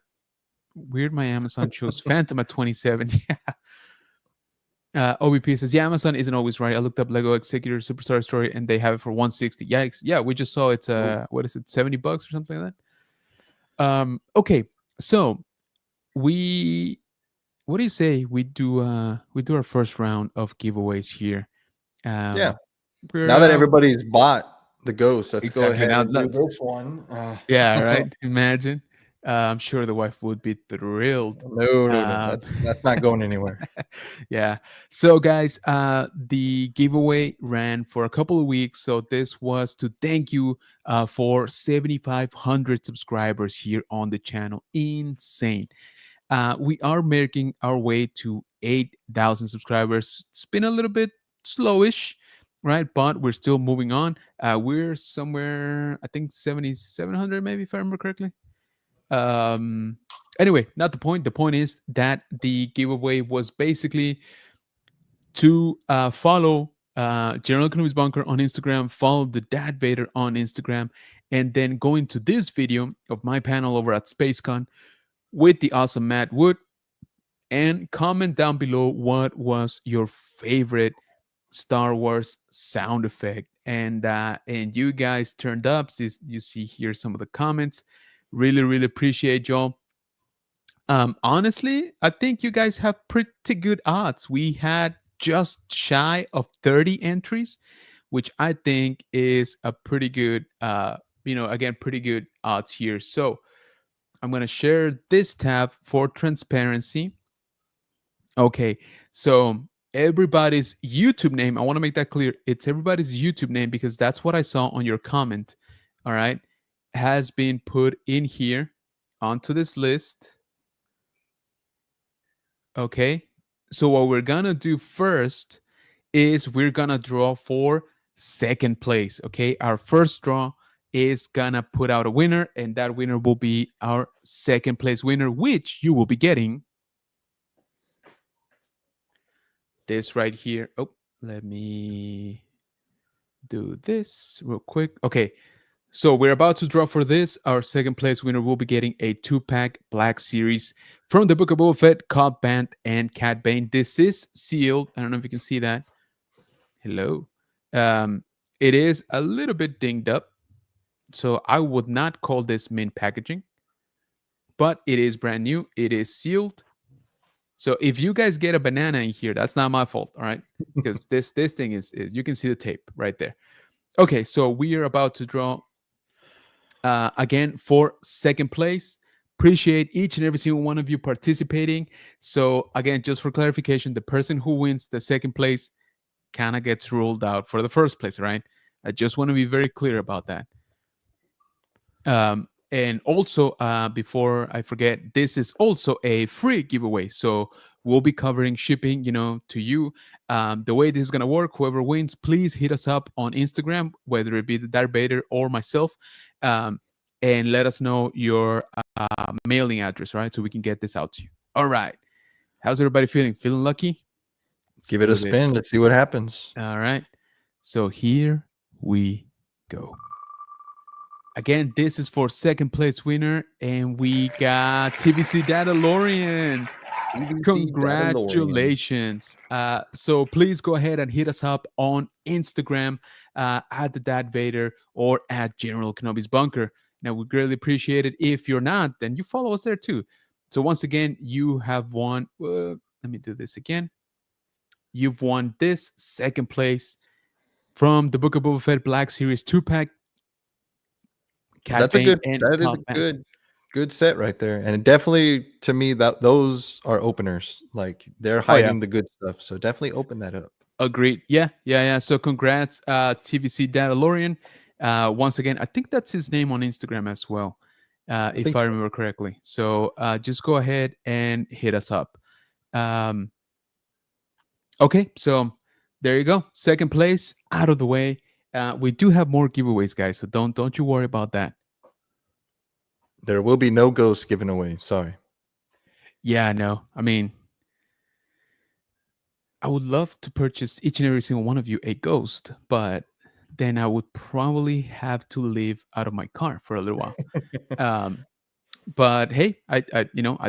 weird. My Amazon shows Phantom at 27. Yeah. OBP says, yeah, Amazon isn't always right. I looked up Lego Executor Superstar Story and they have it for 160. Yikes. Yeah, we just saw it's Oh, what is it, $70 or something like that? Okay. So we what do you say we do our first round of giveaways here. yeah. Um we're Now that everybody's bought the Ghost, let's go exactly ahead now and do let's this one. yeah, right. Imagine. I'm sure the wife would be thrilled. No, no, no. Um, That's not going anywhere. yeah. So, guys, the giveaway ran for a couple of weeks. So, this was to thank you for 7,500 subscribers here on the channel. Insane. We are making our way to 8,000 subscribers. It's been a little bit slowish, right? But we're still moving on. We're somewhere, I think, 7,700, maybe, if I remember correctly. Um, anyway, not the point. The point is that the giveaway was basically to follow General Economics Bunker on Instagram, follow the Dad Vader on Instagram, and then go into this video of my panel over at SpaceCon with the awesome Matt Wood, and comment down below what was your favorite Star Wars sound effect. And you guys turned up. You see here some of the comments. Really, really appreciate y'all. Honestly, I think you guys have pretty good odds. We had just shy of 30 entries, which I think is a pretty good, again, pretty good odds here. So I'm going to share this tab for transparency. Okay, so everybody's YouTube name, I want to make that clear. It's everybody's YouTube name because that's what I saw on your comment. All right, has been put in here onto this list. Okay. So what we're gonna do first is we're gonna draw for second place. Okay. Our first draw is gonna put out a winner, and that winner will be our second place winner, which you will be getting this right here. Oh, let me do this real quick. Okay. So we're about to draw for this. Our second place winner will be getting a 2-pack Black Series from the Book of Boba Fett, Cobb Band, and Cat Bane. This is sealed. I don't know if you can see that. Hello. It is a little bit dinged up, so I would not call this mint packaging, but it is brand new. It is sealed. So if you guys get a banana in here, that's not my fault, all right? Because this thing is you can see the tape right there. Okay, so we are about to draw again for second place. Appreciate each and every single one of you participating. So again, just for clarification, the person who wins the second place kind of gets ruled out for the first place, right? I just want to be very clear about that. And also, before I forget, this is also a free giveaway. So we'll be covering shipping, to you. The way this is going to work, whoever wins, please hit us up on Instagram, whether it be the Darth Vader or myself, and let us know your mailing address, right? So we can get this out to you. All right. How's everybody feeling? Feeling lucky? Let's Give it do a this. spin. Let's see what happens. All right. So here we go. Again, this is for second place winner, and we got TBC Datalorian. Congratulations. So please go ahead and hit us up on Instagram at the Dad Vader or at General Kenobi's Bunker. Now, we greatly appreciate it. If you're not, then you follow us there too. So once again, you have won. Let me do this again. You've won this second place from the Book of Boba Fett Black Series 2-pack. That's a good. That is a good Good set right there, and definitely to me that those are openers. Like they're Oh yeah, hiding the good stuff, so definitely open that up. agreed. Yeah, yeah, yeah. So congrats, TVC Datalorian. Once again, I think that's his name on Instagram as well, I if think I remember correctly. So just go ahead and hit us up. Um, okay, so there you go. Second place out of the way. We do have more giveaways, guys. So don't you worry about that. there will be no ghosts given away. Sorry. Yeah, no. I mean, I would love to purchase each and every single one of you a ghost, but then I would probably have to live out of my car for a little while. Um, but hey, I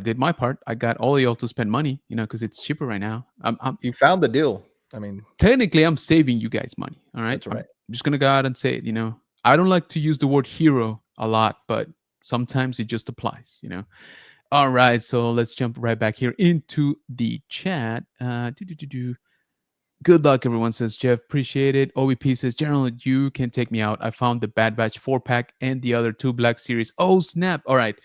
did my part. I got all of y'all to spend money, because it's cheaper right now. I'm You found the deal. I mean, technically I'm saving you guys money. All right, that's I'm right. just gonna go out and say it. I don't like to use the word hero a lot, but sometimes it just applies. All right, so let's jump right back here into the chat. Good luck, everyone, says Jeff. Appreciate it. OVP says, General, you can take me out. I found the Bad Batch 4-pack and the other two Black Series. Oh, snap. All right.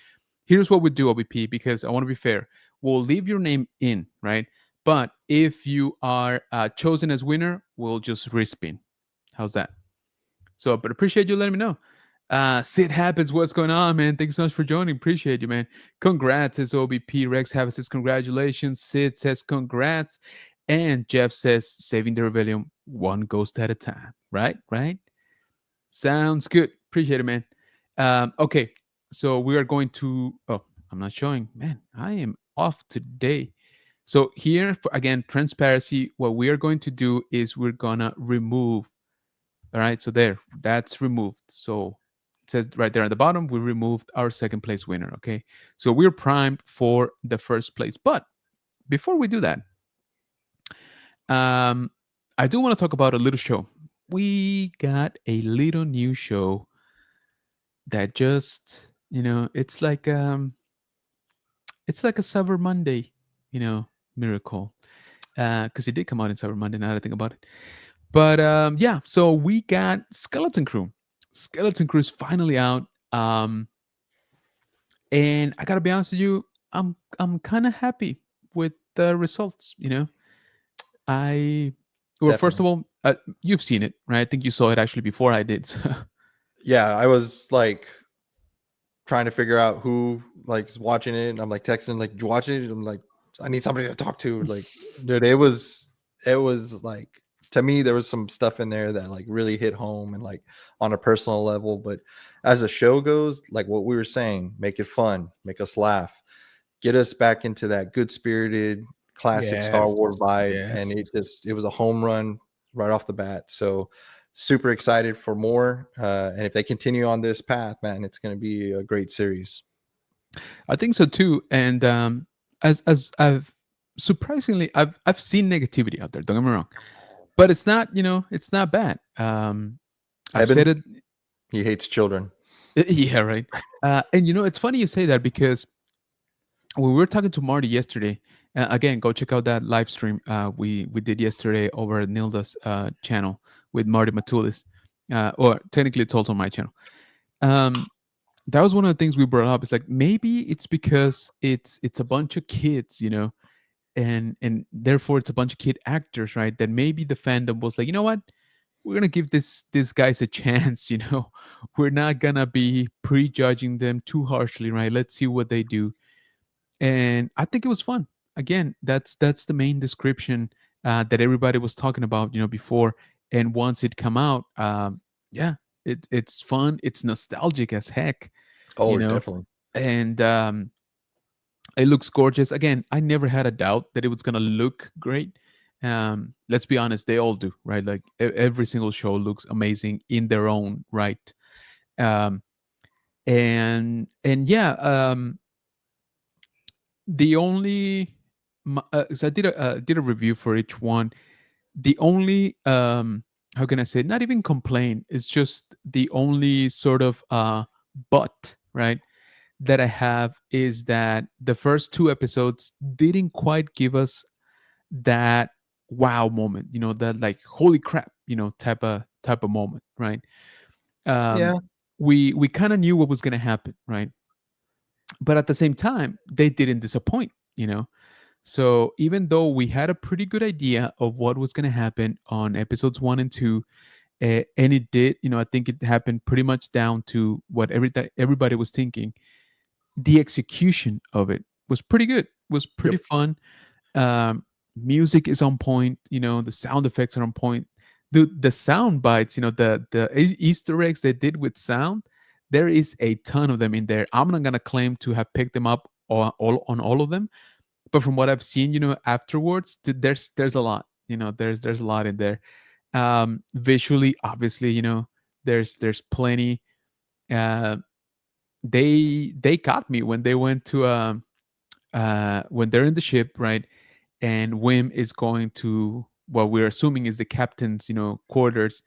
Here's what we do, OVP, because I want to be fair. We'll leave your name in, right? But if you are chosen as winner, we'll just respin. How's that? So, but appreciate you letting me know. Sid Happens, what's going on, man? Thanks so much for joining. Appreciate you, man. Congrats, says OBP. Rex Havas says congratulations. Sid says congrats. And Jeff says saving the rebellion one ghost at a time. Right? Right? Sounds good. Appreciate it, man. Okay. So we are going to. Oh, I'm not showing. Man, I am off today. So here, again, transparency. What we are going to do is we're going to remove. All right, so that's removed. So it says right there at the bottom, we removed our second place winner. Okay, so we're primed for the first place. But before we do that, I do want to talk about a little show. We got a little new show that just, it's like a Cyber Monday, miracle. Because it did come out in Cyber Monday. Now that I think about it. But yeah, so we got Skeleton Crew. Skeleton Crew is finally out. And I gotta be honest with you, I'm kind of happy with the results. I well, first Definitely. of all, you've seen it, right? I think you saw it actually before I did. So. Yeah, I was like trying to figure out who like is watching it. And I'm like texting, like, "Do you watch it?" I'm like, I need somebody to talk to. Like, dude, it was like, to me, there was some stuff in there that like really hit home and like on a personal level. But as a show goes, like what we were saying, make it fun, make us laugh, get us back into that good spirited classic Star Yes, Wars vibe. And yes. it was a home run right off the bat. So super excited for more. And if they continue on this path, man, it's going to be a great series. I think so too. And as I've surprisingly, I've seen negativity out there. Don't get me wrong, but it's not, it's not bad. I've said Eben, it. he hates children. Yeah, right. And it's funny you say that because when we were talking to Marty yesterday, again, go check out that live stream we did yesterday over at Nilda's channel with Marty Matulis, or technically it's also my channel. That was one of the things we brought up. It's like maybe it's because it's a bunch of kids, and therefore it's a bunch of kid actors, right? That maybe the fandom was like, you know what, we're gonna give this guys a chance. We're not gonna be prejudging them too harshly, right? Let's see what they do. And I think it was fun. Again, that's the main description that everybody was talking about, before. And once it come out, yeah, it's fun. It's nostalgic as heck, you Oh, know, definitely. and it looks gorgeous. Again, I never had a doubt that it was gonna look great. Let's be honest, they all do, right? Like every single show looks amazing in their own right. Um, and yeah, the only 'cause I did a review for each one. The only how can I say it? Not even complain. It's just the only sort of but, right, that I have is that the first two episodes didn't quite give us that wow moment, that like holy crap, type of moment, right? Um Yeah. we kind of knew what was going to happen, right? but at the same time, they didn't disappoint. So even though we had a pretty good idea of what was going to happen on episodes 1 and 2, and it did, I think it happened pretty much down to what everybody was thinking. The execution of it was pretty good, was pretty Yep. fun. um, Music is on point. The sound effects are on point. The sound bites, the Easter eggs they did with sound, there is a ton of them in there. I'm not gonna claim to have picked them up all of them, but from what I've seen, afterwards, there's a lot. There's a lot in there. Visually, obviously, there's plenty. Uh, they caught me when they went to when they're in the ship, right? And Wim is going to what we're assuming is the captain's, quarters,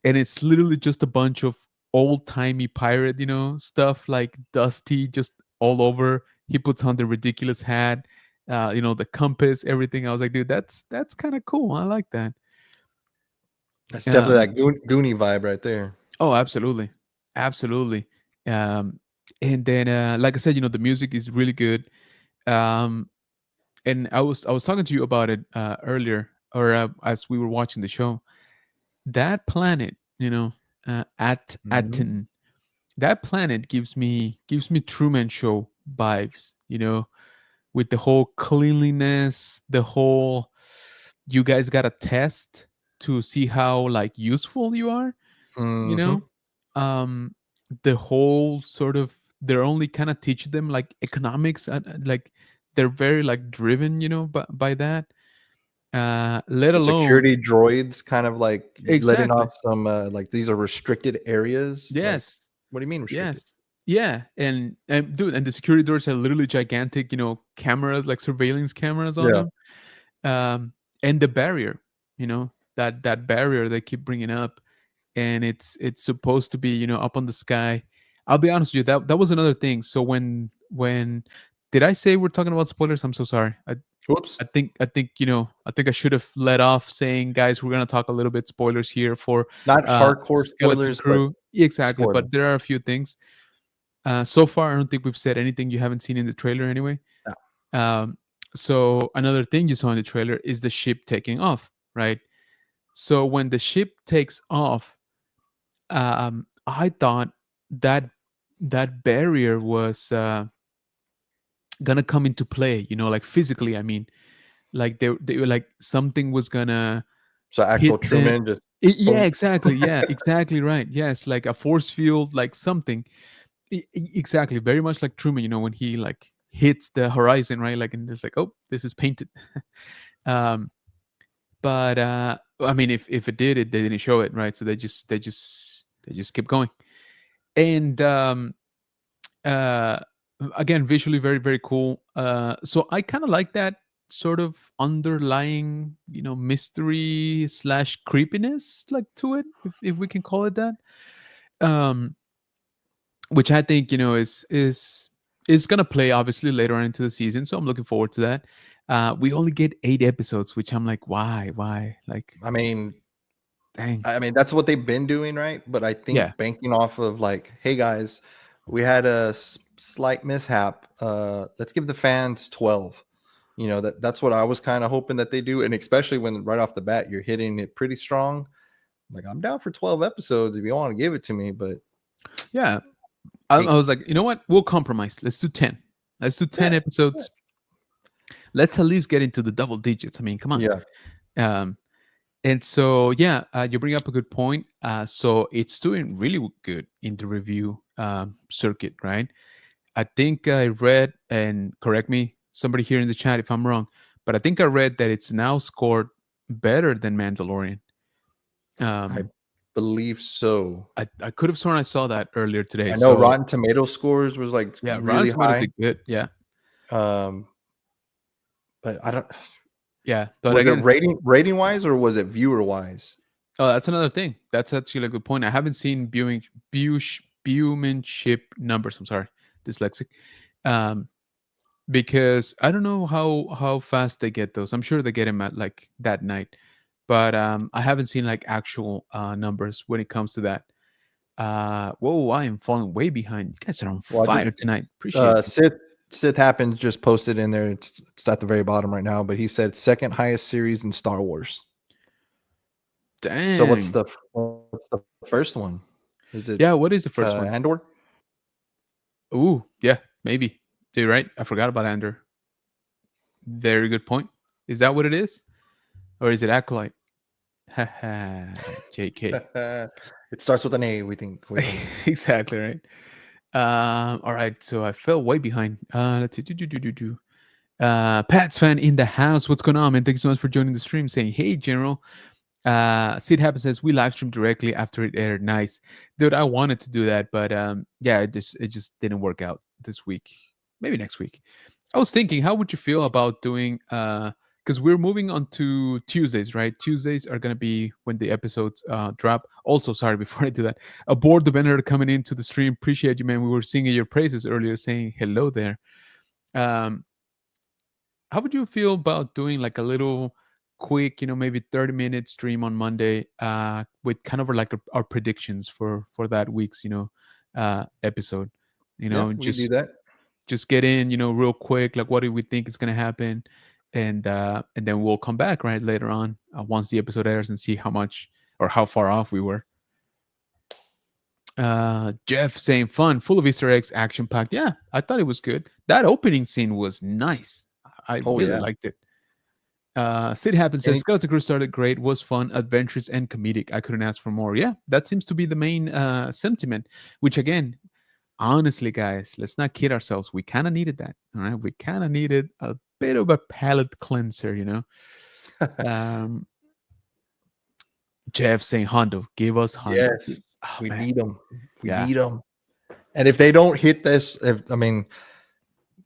and it's literally just a bunch of old timey pirate, stuff like dusty just all over. He puts on the ridiculous hat, the compass, everything. I was like, dude, that's kind of cool. I like that. That's definitely Um, that Goonie vibe right there. oh, absolutely, absolutely. Um, and then, like I said, the music is really good. Um, and I was talking to you about it earlier, or as we were watching the show. That planet, at Mhm. Aten, that planet gives me Truman Show vibes. With the whole cleanliness, the whole you guys got a test to see how like useful you are. You Mhm. know, um, the whole sort of they're only kind of teach them like economics and like they're very like driven, by that. Let The alone security droids kind of like letting exactly. off some like these are restricted areas. Like, Yes. what do you mean restricted? Yes. Yeah. And dude, and the security doors are literally gigantic, cameras, like surveillance cameras on Yeah. them. And the barrier, that barrier they keep bringing up, and it's supposed to be, up on the sky. I'll be honest with you, that was another thing. So when did I say we're talking about spoilers? I'm so sorry. Whoops. I think I should have let off saying, guys, we're gonna talk a little bit spoilers here for Not hardcore Skeleton spoilers, but Crew. Exactly, spoiler. but there are a few things. So far, I don't think we've said anything you haven't seen in the trailer anyway. Yeah. Um, so another thing you saw in the trailer is the ship taking off, right? So when the ship takes off, I thought that that barrier was gonna come into play. Like physically. I mean, like they were like something was gonna So hit actual them. Truman just Yeah, boom. exactly. Yeah, exactly right. Yes, like a force field, like something. Exactly, very much like Truman. When he like hits the horizon, right? Like, and it's like, oh, this is painted. um, but I mean, if it did, they didn't show it, right? So they just kept going. And uh, again, visually very very cool. So I kind of like that sort of underlying, mystery slash creepiness, like to it, if we can call it that. Um, which I think is gonna play obviously later on into the season. So I'm looking forward to that. We only get 8 episodes, which I'm like, why? Like, I mean, dang. that's what they've been doing, right? But I Yeah, think banking off of like, hey guys, we had a slight mishap. Let's give the fans 12. That's what I was kind of hoping that they do, and especially when right off the bat you're hitting it pretty strong. Like, I'm down for 12 episodes if you want to give it to me, but yeah. I 8. was like, you know what? We'll compromise. Let's do 10. Let's do 10 Yeah, yeah, episodes. Let's at least get into the double digits. I mean, come on. yeah. Um, and so, yeah, you bring up a good point. So it's doing really good in the review circuit, right? I think I read, and correct me, somebody here in the chat if I'm wrong, but I think I read that it's now scored better than Mandalorian. I Um, believe so. I could have sworn I saw that earlier today. I know So Rotten Tomato scores was like yeah, Rotten really Tomatoes high. did good. Yeah, Um, but I don't. yeah. But Was it again, rating wise or was it viewer wise? oh, that's another thing. That's actually a good point. I haven't seen viewmanship numbers. I'm sorry, dyslexic. Um, because I don't know how fast they get those. I'm sure they get them at like that night, but I haven't seen like actual numbers when it comes to that. Whoa, I am falling way behind. You guys are on Well, fire tonight. Appreciate you. Sith happens just posted in there. It's at the very bottom right now, but he said second highest series in Star Wars. So Dang. what's the first one? Is it Yeah, what is the first one? Andor? Ooh, yeah, maybe. You're right. I forgot about Andor. Very good point. Is that what it is? Or is it Acolyte? Haha, JK. It starts with an A. We think. Exactly right. All right, so I fell way behind. Let's see. Do. Pat's fan in the house. What's going on, man? Thank you so much for joining the stream. Saying, hey, General. Sid Happen says we live streamed directly after it aired. Nice, dude. I wanted to do that, but yeah, it just didn't work out this week. Maybe next week. I was thinking, how would you feel about doing? Because we're moving on to Tuesdays, right? Tuesdays are gonna be when the episodes drop. Also, sorry before I do that. Aboard the banner coming into the stream. Appreciate you, man. We were singing your praises earlier, saying hello there. Um, how would you feel about doing like a little quick, maybe 30-minute stream on Monday with kind of like our predictions for that week's, episode? Yeah, we do that. Just get in, real quick, like what do we think is going to happen, and then we'll come back right later on once the episode airs and see how much or how far off we were. Jeff saying fun, full of Easter eggs, action packed. Yeah, I thought it was good. That opening scene was nice. I Oh really yeah. liked it. Sid Happen says Any, Skeleton Crew started great, was fun, adventurous, and comedic. I couldn't ask for more. Yeah, that seems to be the main sentiment. Which again, honestly, guys, let's not kid ourselves. We kind of needed that. All right, we kind of needed a bit of a palate cleanser. Um, Jeff saying Hondo, give us Hondo. yes, Oh we man, need them. We yeah. need them. And if they don't hit this, I mean,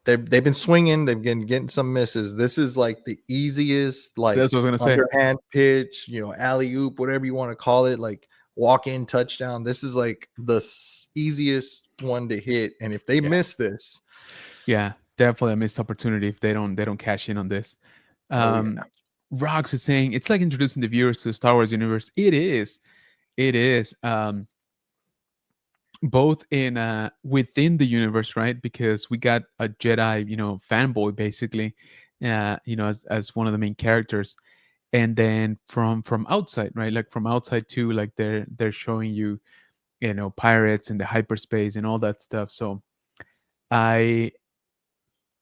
they've been swinging. They've been getting some misses. This is like the easiest, like That's what I was gonna say. underhand pitch, alley oop, whatever you want to call it, like walk in touchdown. This is like the easiest one to hit. And if they Yeah. miss this, Yeah, definitely a missed opportunity if they don't cash in on this. oh yeah, Rox is saying it's like introducing the viewers to the Star Wars universe. It is. It is. Both in within the universe, right? Because we got a Jedi, fanboy basically, as one of the main characters, and then from outside, right? Like from outside too, like they're showing you, pirates and the hyperspace and all that stuff. So I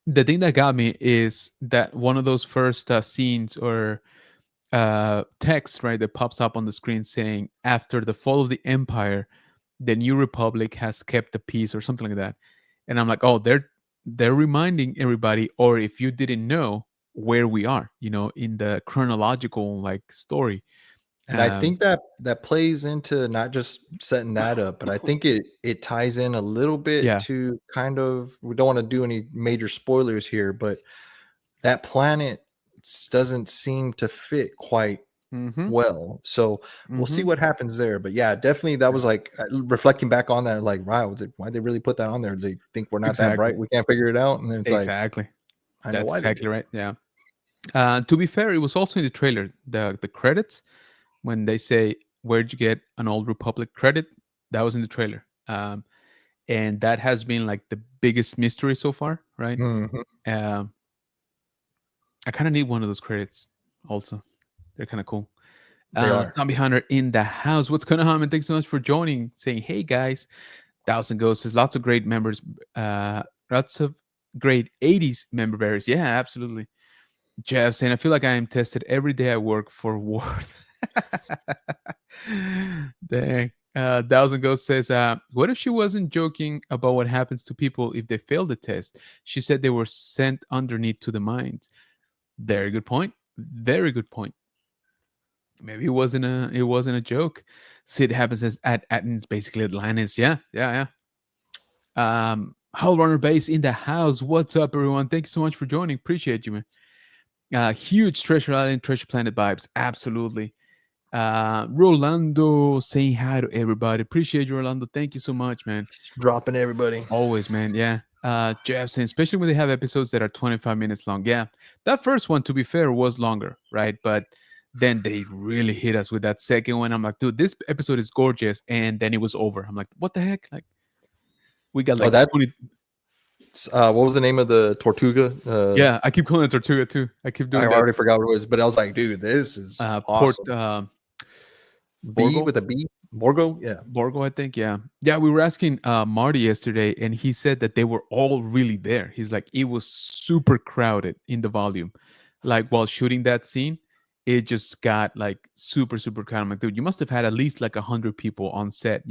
the thing that got me is that one of those first scenes or text, right, that pops up on the screen saying after the fall of the empire the new republic has kept the peace or something like that, and I'm like, oh, they're reminding everybody, or if you didn't know, where we are, in the chronological like story. and I think that plays into not just setting that up, but I think it ties in a little bit Yeah. to kind of, we don't want to do any major spoilers here, but that planet doesn't seem to fit quite Mm-hmm. well. So we'll see Mm-hmm. what happens there. But yeah, definitely that was like reflecting back on that, like, wow, why'd they really put that on there? They think we're not that Exactly. bright. We can't figure it out. And then it's like, Exactly. I know That's why they did. exactly right. Yeah. To be fair, it was also in the trailer. The credits when they say, "Where'd you get an Old Republic credit?" That was in the trailer, and that has been like the biggest mystery so far, right? Mhm. Um, I kind of need one of those credits. Also, they're kind of cool. They are. Zombie Hunter in the house. What's going on? And thanks so much for joining. Saying, "Hey guys, Thousand Ghosts says lots of great members, lots of great '80s member bearers." Yeah, absolutely. Jeff saying, I feel like I am tested every day I work for worth. Dang. Thousand Ghost says, what if she wasn't joking about what happens to people if they fail the test? She said they were sent underneath to the mines. Very good point. Very good point. Maybe it wasn't a joke. Sid happens as at it's basically Atlantis. Yeah, yeah, yeah. Hull Runner Base in the house. What's up, everyone? Thank you so much for joining. Appreciate you, man. Huge Treasure Island, Treasure Planet vibes. Absolutely. Rolando saying hi to everybody. Appreciate you, Rolando. Thank you so much, man. Dropping everybody. Always, man. Yeah. Jeff saying, especially when they have episodes that are 25 minutes long. Yeah. That first one, to be fair, was longer, right? But Then they really hit us with that second one. I'm like, dude, this episode is gorgeous. And then it was over. I'm like, what the heck? Like, we got Oh, like that 20. what was the name of the Tortuga? Yeah, I keep calling it Tortuga too. I keep I doing that. already forgot what it was, but I was like, dude, this is Port awesome. B Borgo. with a B, Borgo, yeah. Borgo, I think. Yeah. Yeah. We were asking Marty yesterday, and he said that they were all really there. He's like, it was super crowded in the volume. Like while shooting that scene, it just got like super, super crowded. I'm like, dude, you must have had at least like 100 people on set,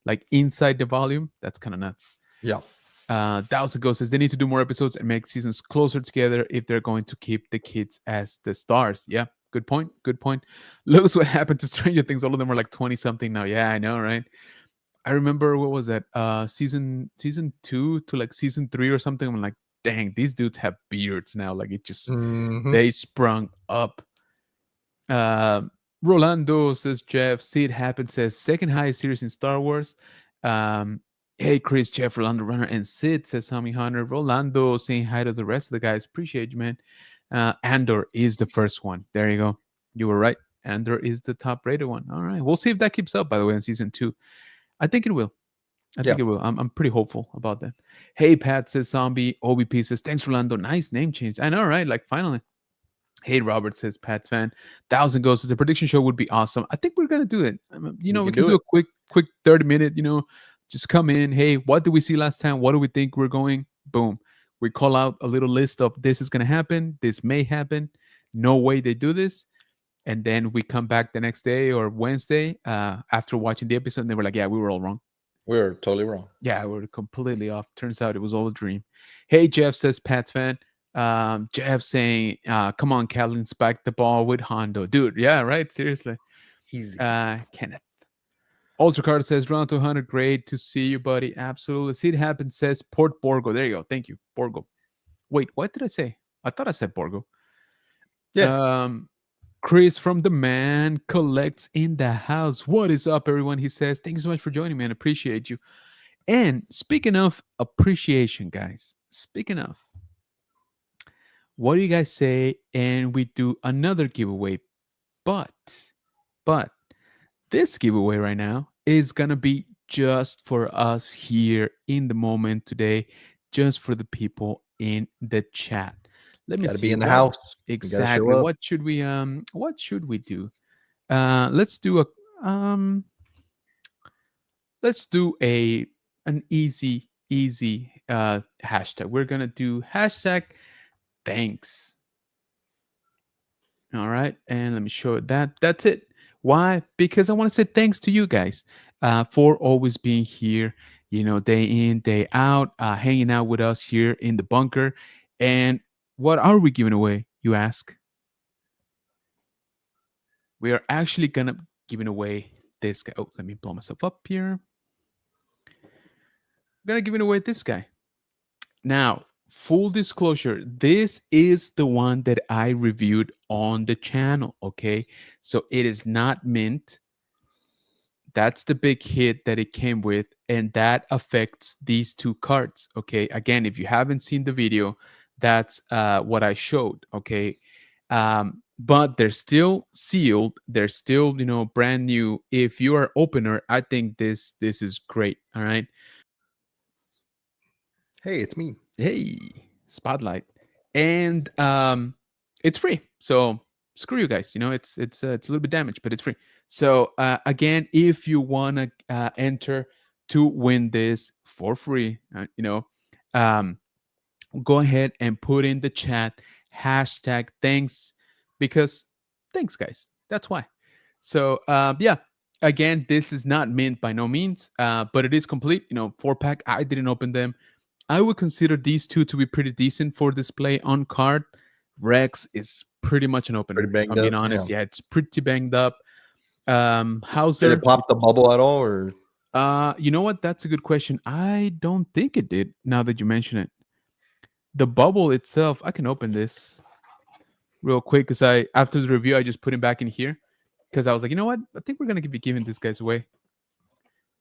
like inside the volume. That's kind of nuts. Yeah. Thousand Ghost says they need to do more episodes and make seasons closer together if they're going to keep the kids as the stars. Yeah, good point. Good point. Look what happened to Stranger Things. All of them are like 20 something now. Yeah, I know, right? I remember what was that? Season 2 to like season 3 or something. I'm like, dang, these dudes have beards now. Like it just Hmm. they sprung up. Um, Rolando says Jeff. See it happen says second highest series in Star Wars. Hey Chris, Jeff, Rolando Runner, and Sid says Tommy Hunter. Rolando saying hi to the rest of the guys. Appreciate you, man. Andor is the first one. There you go. You were right. Andor is the top rated one. All right. We'll see if that keeps up, by the way, in season 2. I think it will. I Yeah. think it will. I'm pretty hopeful about that. Hey, Pat says Zombie. OBP says, thanks, Rolando. Nice name change. I know, right? Like, finally. Hey, Robert says, Pat fan. Thousand Ghosts says, a prediction show would be awesome. I think we're going to do it. We We can can do do a it. quick 30-minute, just come in. Hey, what did we see last time? What do we think we're going? Boom. We call out a little list of this is going to happen. This may happen. No way they do this. And then we come back the next day or Wednesday after watching the episode. And they were like, yeah, we were all wrong. We're totally wrong. Yeah, we were completely off. Turns out it was all a dream. Hey, Jeff says Pats fan. Jeff saying, come on, Calvin, spike the ball with Hondo. Dude, yeah, right. Seriously. Easy. Kenneth. Ultra Card says, round 200. Great to see you, buddy. Absolutely. See it happen says Port Borgo. There you go. Thank you. Borgo. Wait, what did I say? I thought I said Borgo. Yeah. Chris from the Man Collects in the house. What is up, everyone? He says, thank you so much for joining, man. Appreciate you. And speaking of appreciation, guys, speaking of, what do you guys say? And we do another giveaway, but, but this giveaway right now is gonna be just for us here in the moment today, just for the people in the chat. Let me Got to be see in the what house. You got to show exactly. up. What should we do? Let's do a um let's do an easy hashtag. We're gonna do hashtag thanks. All right, and let me show that. That's it. Why? Because I want to say thanks to you guys for always being here. Day in, day out, hanging out with us here in the bunker. And what are we giving away? You ask. We are actually gonna giving away this guy. Oh, let me blow myself up here. We're gonna giving away this guy. Now, full disclosure, this is the one that I reviewed on the channel. Okay, so it is not mint. That's the big hit that it came with, and that affects these two cards. Okay, again, if you haven't seen the video, that's what I showed. Okay, but they're still sealed. They're still brand new. If you are opener, I think this is great. All right. Hey, it's me. Hey, spotlight. And it's free, so screw you guys. It's a little bit damaged, but it's free. So again, if you want to enter to win this for free, um, go ahead and put in the chat hashtag thanks, because thanks guys, that's why. So yeah, again, this is not mint by no means, but it is complete. 4-pack. I didn't open them. I would consider these two to be pretty decent for display on card. Rex is pretty much an Pretty opener, if banged I'm being up. honest. Yeah. Yeah, it's pretty banged up. Did Hauser, it pop the bubble at all, or you know what? That's a good question. I don't think it did. Now that you mention it, the bubble itself, I can open this real quick because after the review, I just put him back in here because I was like, you know what? I think we're gonna be giving these guys away.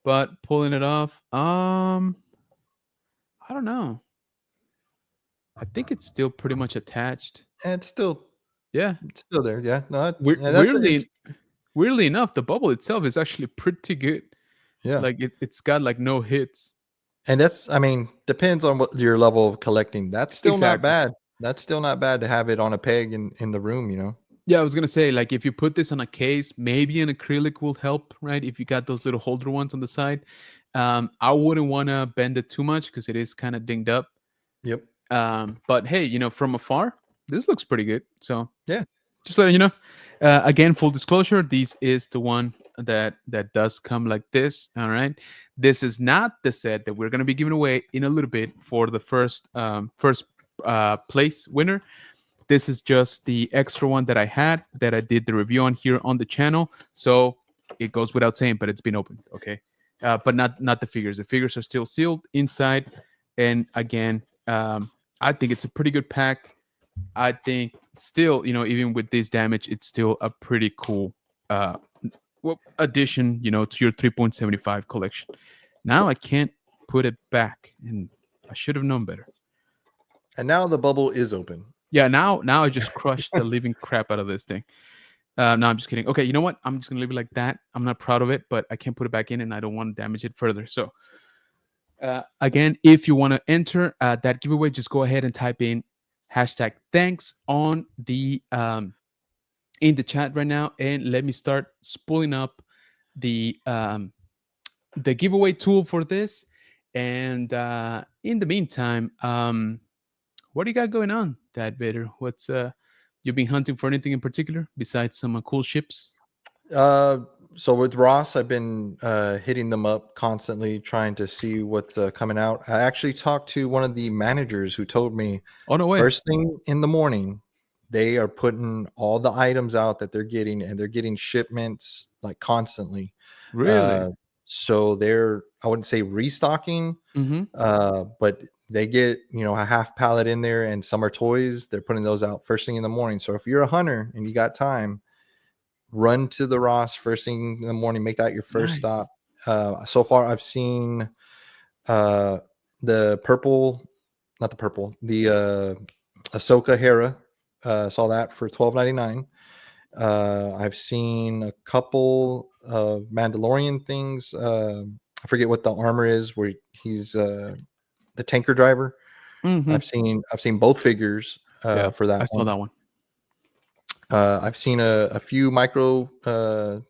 But pulling it off, I don't know. I think it's still pretty much attached. it's still Yeah. It's still there. Yeah. No, that's it's Weirdly enough, the bubble itself is actually pretty good. yeah. Like it's got like no hits. And that's, I mean, depends on what your level of collecting. That's still not Exactly. bad. That's still not bad to have it on a peg in the room, you know. Yeah, I was gonna say, like, if you put this on a case, maybe an acrylic will help, right? If you got those little holder ones on the side. I wouldn't want to bend it too much because it is kind of dinged up. Yep. But hey, from afar, this looks pretty good. So Yeah. just letting you know. Again, full disclosure, this is the one that does come like this. All right, this is not the set that we're gonna be giving away in a little bit for the first place winner. This is just the extra one that I had that I did the review on here on the channel. So it goes without saying, but it's been opened. Okay, but not the figures. The figures are still sealed inside. And again, I think it's a pretty good pack. I think still, even with this damage, it's still a pretty cool addition, to your 3.75 collection. Now I can't put it back, and I should have known better. And now the bubble is open. Yeah, now I just crushed the living crap out of this thing. No, I'm just kidding. Okay, you know what? I'm just gonna leave it like that. I'm not proud of it, but I can't put it back in, and I don't want to damage it further. So, again, if you want to enter that giveaway, just go ahead and type in #thanks on the in the chat right now, and let me start spooling up the giveaway tool for this. And in the meantime, what do you got going on, Dad Vader? What's you been hunting for anything in particular besides some cool ships? So with Ross, I've been hitting them up constantly, trying to see what's coming out. I actually talked to one of the managers who told me, Oh no way! first thing in the morning, they are putting all the items out that they're getting, and they're getting shipments like constantly. Really? So they're, I wouldn't say restocking, Mm-hmm. but they get, a half pallet in there, and some are toys. They're putting those out first thing in the morning. So if you're a hunter and you got time, run to the Ross first thing in the morning, make that your first Nice. stop. So far I've seen the purple, not the purple, the Ahsoka Hera. Saw that for $12.99. I've seen a couple of Mandalorian things. I forget what the armor is, where he's the tanker driver. Mm-hmm. I've seen both figures Yeah, for that I saw one. that one. I've seen a few micro the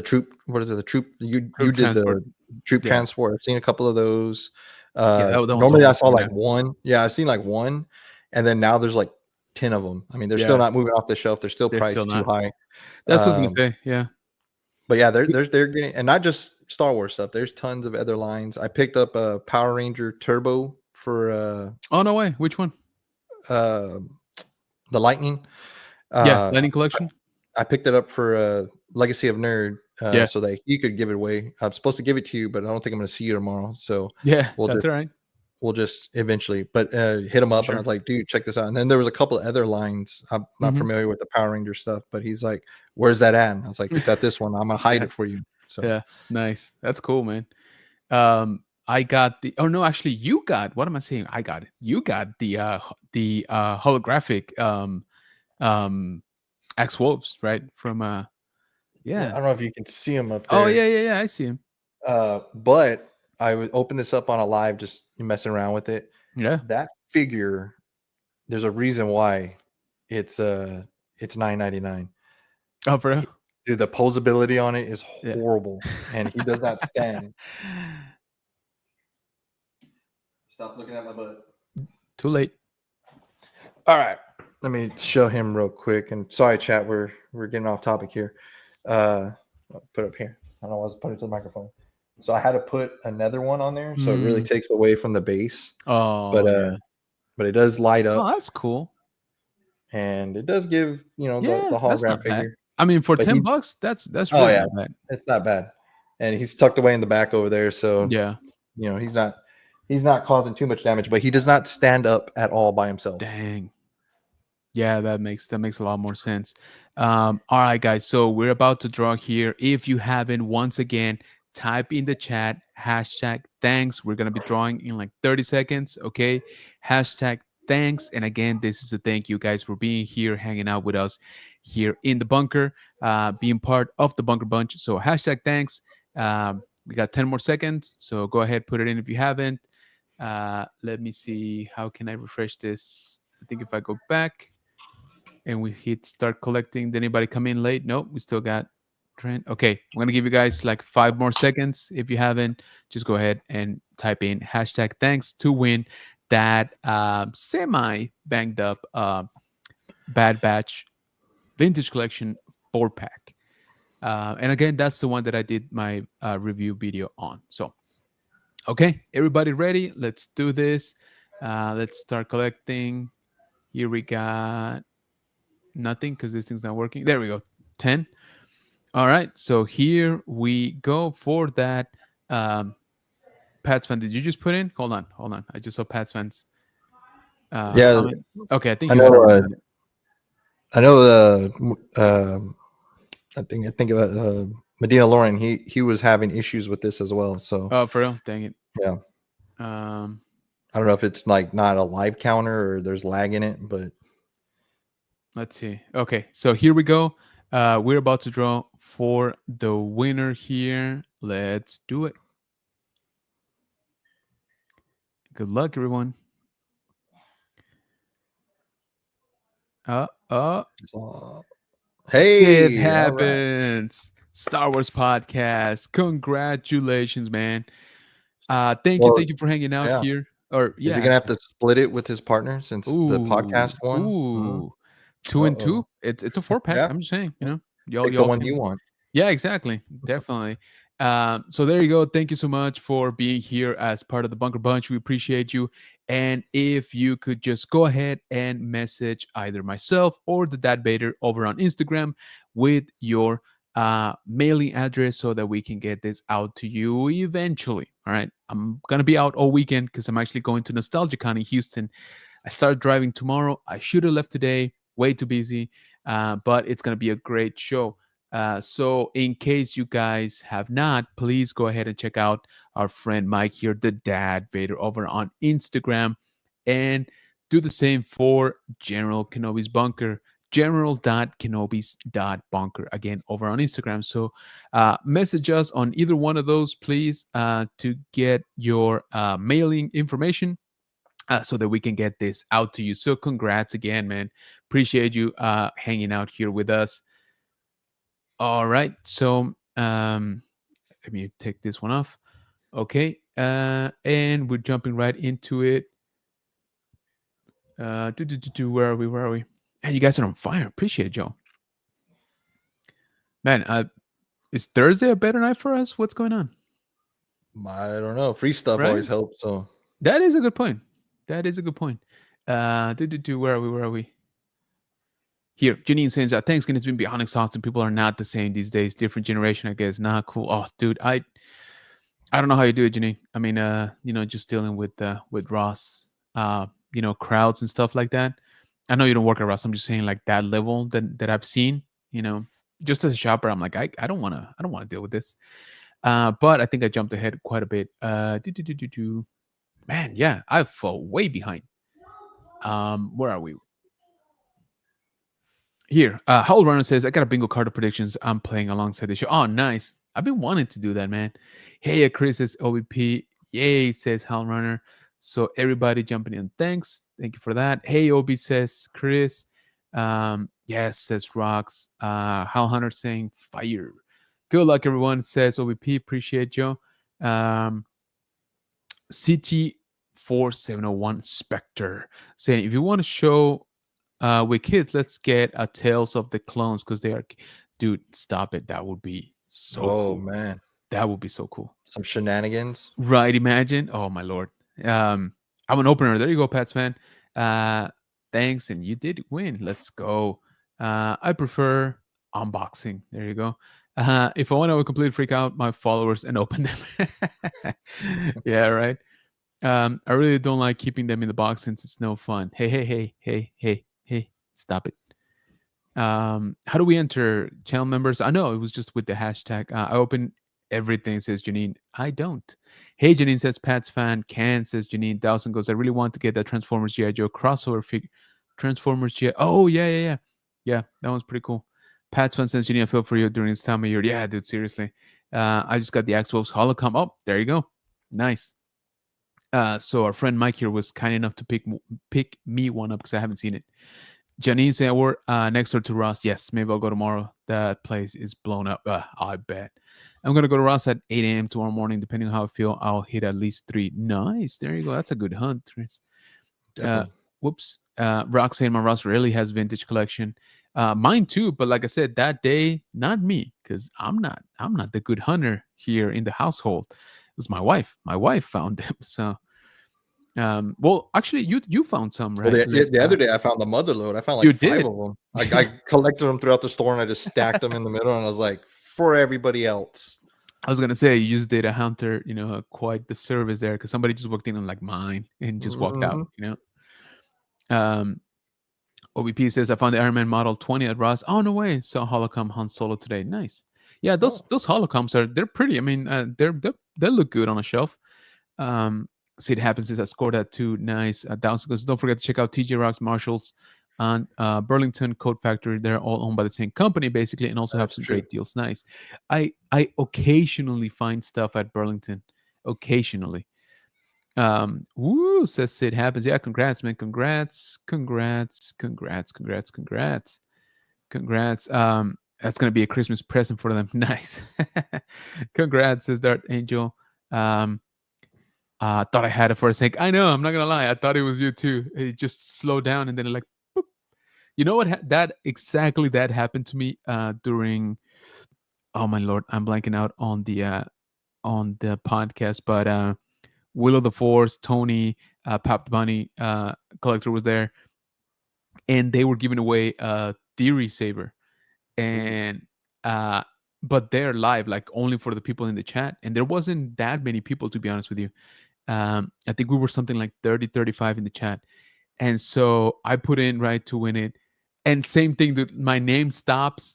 troop, what is it, the troop you did transport. the troop Yeah. transport. I've seen a couple of those. That one's Normally I saw awesome, like one. Yeah, I've seen like one, and then now there's like 10 of them. I mean, they're still Yeah. not moving off the shelf. They're still They're still priced too not. high. That's what I was gonna say. Yeah. But yeah, they're getting, and not just Star Wars stuff. There's tons of other lines. I picked up a Power Ranger Turbo for Oh no way! Which one? the Lightning. Yeah, Lightning Collection. I picked it up for Legacy of Nerd, Yeah. so that he could give it away. I'm supposed to give it to you, but I don't think I'm going to see you tomorrow. So Yeah, we'll that's all right. we'll just eventually, but hit him up, and I was like, dude, check this out. And then there was a couple of other lines. I'm not familiar with the Power Ranger stuff, but he's like, where's that at? And I was like, it's at this one. I'm gonna hide it for you. So Yeah, nice. That's cool, man. I got the. Oh no, actually, you got. What am I saying? I got it. You got the holographic X Wolves, right? From yeah, I don't know if you can see him up there. Oh yeah. I see him. But I would open this up on a live, just messing around with it. Yeah. That figure, there's a reason why it's $9.99. Oh, bro. Dude, the posability on it is horrible, and he does not stand. Stop looking at my butt. Too late. All right, let me show him real quick. And sorry, chat, we're getting off topic here. I'll put it up here. I don't know why I was putting it to the microphone. So I had to put another one on there, so it really takes away from the base. Oh, but it does light up. Oh, that's cool. And it does give the hologram figure. I mean, for $10, that's really not bad. It's not bad. And he's tucked away in the back over there, so yeah, he's not causing too much damage, but he does not stand up at all by himself. Dang. Yeah, that makes a lot more sense. All right, guys. So we're about to draw here. If you haven't, once again, type in the chat #thanks. We're gonna be drawing in like 30 seconds. Okay, thanks. And again, this is a thank you guys for being here, hanging out with us here in the bunker, being part of the bunker bunch. So hashtag thanks. We got 10 more seconds. So go ahead, put it in if you haven't. Let me see. How can I refresh this? I think if I go back and we hit start collecting, did anybody come in late? Nope, we still got Trent. Okay, I'm gonna give you guys like 5 more seconds. If you haven't, just go ahead and type in hashtag thanks to win that semi banged up Bad Batch Vintage Collection 4 pack. And again, that's the one that I did my review video on. So, okay, everybody ready? Let's do this. Let's start collecting. Here we got nothing because this thing's not working. There we go. 10. All right. So here we go for that. Pat's fan, did you just put in? Hold on. Hold on. I just saw Pat's fans Yeah, comment. Okay. I think I you had know. already done it. I know. I think about Medina Lauren. He was having issues with this as well. So Oh, for real? Dang it. yeah, Um, I don't know if it's like not a live counter or there's lag in it, but let's see. Okay. So here we go. We're about to draw for the winner here. Let's do it. Good luck, everyone. Uh, uh, it hey, all right. happens. Star Wars podcast. Congratulations, man. Thank Well, you for hanging out yeah. here. Or Is he yeah. gonna have to split it with his partner since the podcast Ooh, won? ooh. Two and Uh-oh. two. It's a 4 pack. Yeah. I'm just saying, Pick the y'all one can. you want. Yeah, exactly. Definitely. So there you go. Thank you so much for being here as part of the Bunker Bunch. We appreciate you. And if you could just go ahead and message either myself or the Dad Bader over on Instagram with your mailing address so that we can get this out to you eventually. All right. I'm going to be out all weekend because I'm actually going to Nostalgia Con in Houston. I start driving tomorrow. I should have left today. Way too busy. But it's going to be a great show. So, in case you guys have not, please go ahead and check out our friend Mike here, the Dad Vader, over on Instagram, and do the same for General Kenobi's Bunker, general.kenobis.bunker, again, over on Instagram. So, message us on either one of those, please, to get your mailing information. So that we can get this out to you. So congrats again, man. Appreciate you hanging out here with us. All right. So let me take this one off. Okay. And we're jumping right into it. Where are we? Where are we? And you guys are on fire. Appreciate y'all. Man, is Thursday a better night for us? What's going on? I don't know. Free stuff Right? always helps. So That is a good point. That is a good point. Where are we? Where are we? Here, Janine says that Thanksgiving has been beyond exhausting. People are not the same these days. Different generation, I guess. Not cool. Oh, dude, I don't know how you do it, Janine. I mean, just dealing with Ross, crowds and stuff like that. I know you don't work at Ross. I'm just saying like that level that I've seen. Just as a shopper, I'm like, I don't wanna deal with this. But I think I jumped ahead quite a bit. Man, yeah, I fall way behind. Where are we? Here, Howl Runner says, I got a bingo card of predictions. I'm playing alongside the show. Oh, nice. I've been wanting to do that, man. Hey, Chris says OBP. Yay, says Howl Runner. So everybody jumping in. Thanks. Thank you for that. Hey, Obi says Chris. Yes, says Rocks. Howl Hunter saying fire. Good luck, everyone, says OBP. Appreciate you. CT4701 Spectre saying, if you want to show with kids, let's get a Tales of the Clones because they are, dude, stop it. That would be so cool. man, that would be so cool. Some shenanigans, right? Imagine. Oh my lord. I'm an opener. There you go, Pats fan. Thanks, and you did win. Let's go. I prefer unboxing. There you go. If I want to complete freak out my followers and open them. Yeah, right. I really don't like keeping them in the box since it's no fun. Hey, stop it. How do we enter channel members? I know it was just with the hashtag. I opened everything, says Janine. I don't. Hey, Janine, says Pat's fan. Can, says Janine. Dawson goes, I really want to get that Transformers G.I. Joe crossover figure. Transformers G.I. Oh, yeah, yeah, yeah. Yeah, that one's pretty cool. Pat's fan, says Janine, I feel for you during this time of year. Yeah, dude, seriously. I just got the X-Wolves Holocom. Oh, there you go. Nice. So our friend Mike here was kind enough to pick me one up because I haven't seen it. Janine said we're next door to Ross. Yes, maybe I'll go tomorrow. That place is blown up. I bet. I'm gonna go to Ross at 8 a.m. tomorrow morning. Depending on how I feel, I'll hit at least 3. Nice. There you go. That's a good hunt, Chris. Definitely. Whoops. Roxanne, my Ross really has vintage collection. Mine too, but like I said, that day, not me, because I'm not the good hunter here in the household. It was my wife. My wife found them. So well, actually, you found some, Well, right? the other day I found the mother load. I found You like 5 did. of them. I collected them throughout the store and I just stacked them in the middle. And I was like, for everybody else. I was gonna say you just did a hunter, quite the service there because somebody just walked in and like mine and just walked out. Um, OBP says I found the Iron Man Model 20 at Ross. Oh no way! Saw Holocom Han Solo today. Nice. Yeah, those holocoms they're pretty. I mean, they look good on a shelf. See, it happens is I scored that too. Nice. Downs goes, don't forget to check out TJ Rocks, Marshalls, and Burlington Coat Factory. They're all owned by the same company basically, and also have some great deals. Nice. I occasionally find stuff at Burlington. Occasionally. Woo, says Sid happens. Yeah, congrats, man. Congrats. That's gonna be a Christmas present for them. Nice. Congrats, says Dart Angel. Thought I had it for a sec. I know, I'm not gonna lie. I thought it was you too. It just slowed down and then like boop. You know what? That happened to me during oh my lord, I'm blanking out on the podcast, but Will of the Force, Tony, Pop the Bunny, Collector was there, and they were giving away a Theory Saber, and but they're live, like only for the people in the chat, and there wasn't that many people to be honest with you. I think we were something like 30, 35 in the chat, and so I put in right to win it, and same thing, dude, my name stops,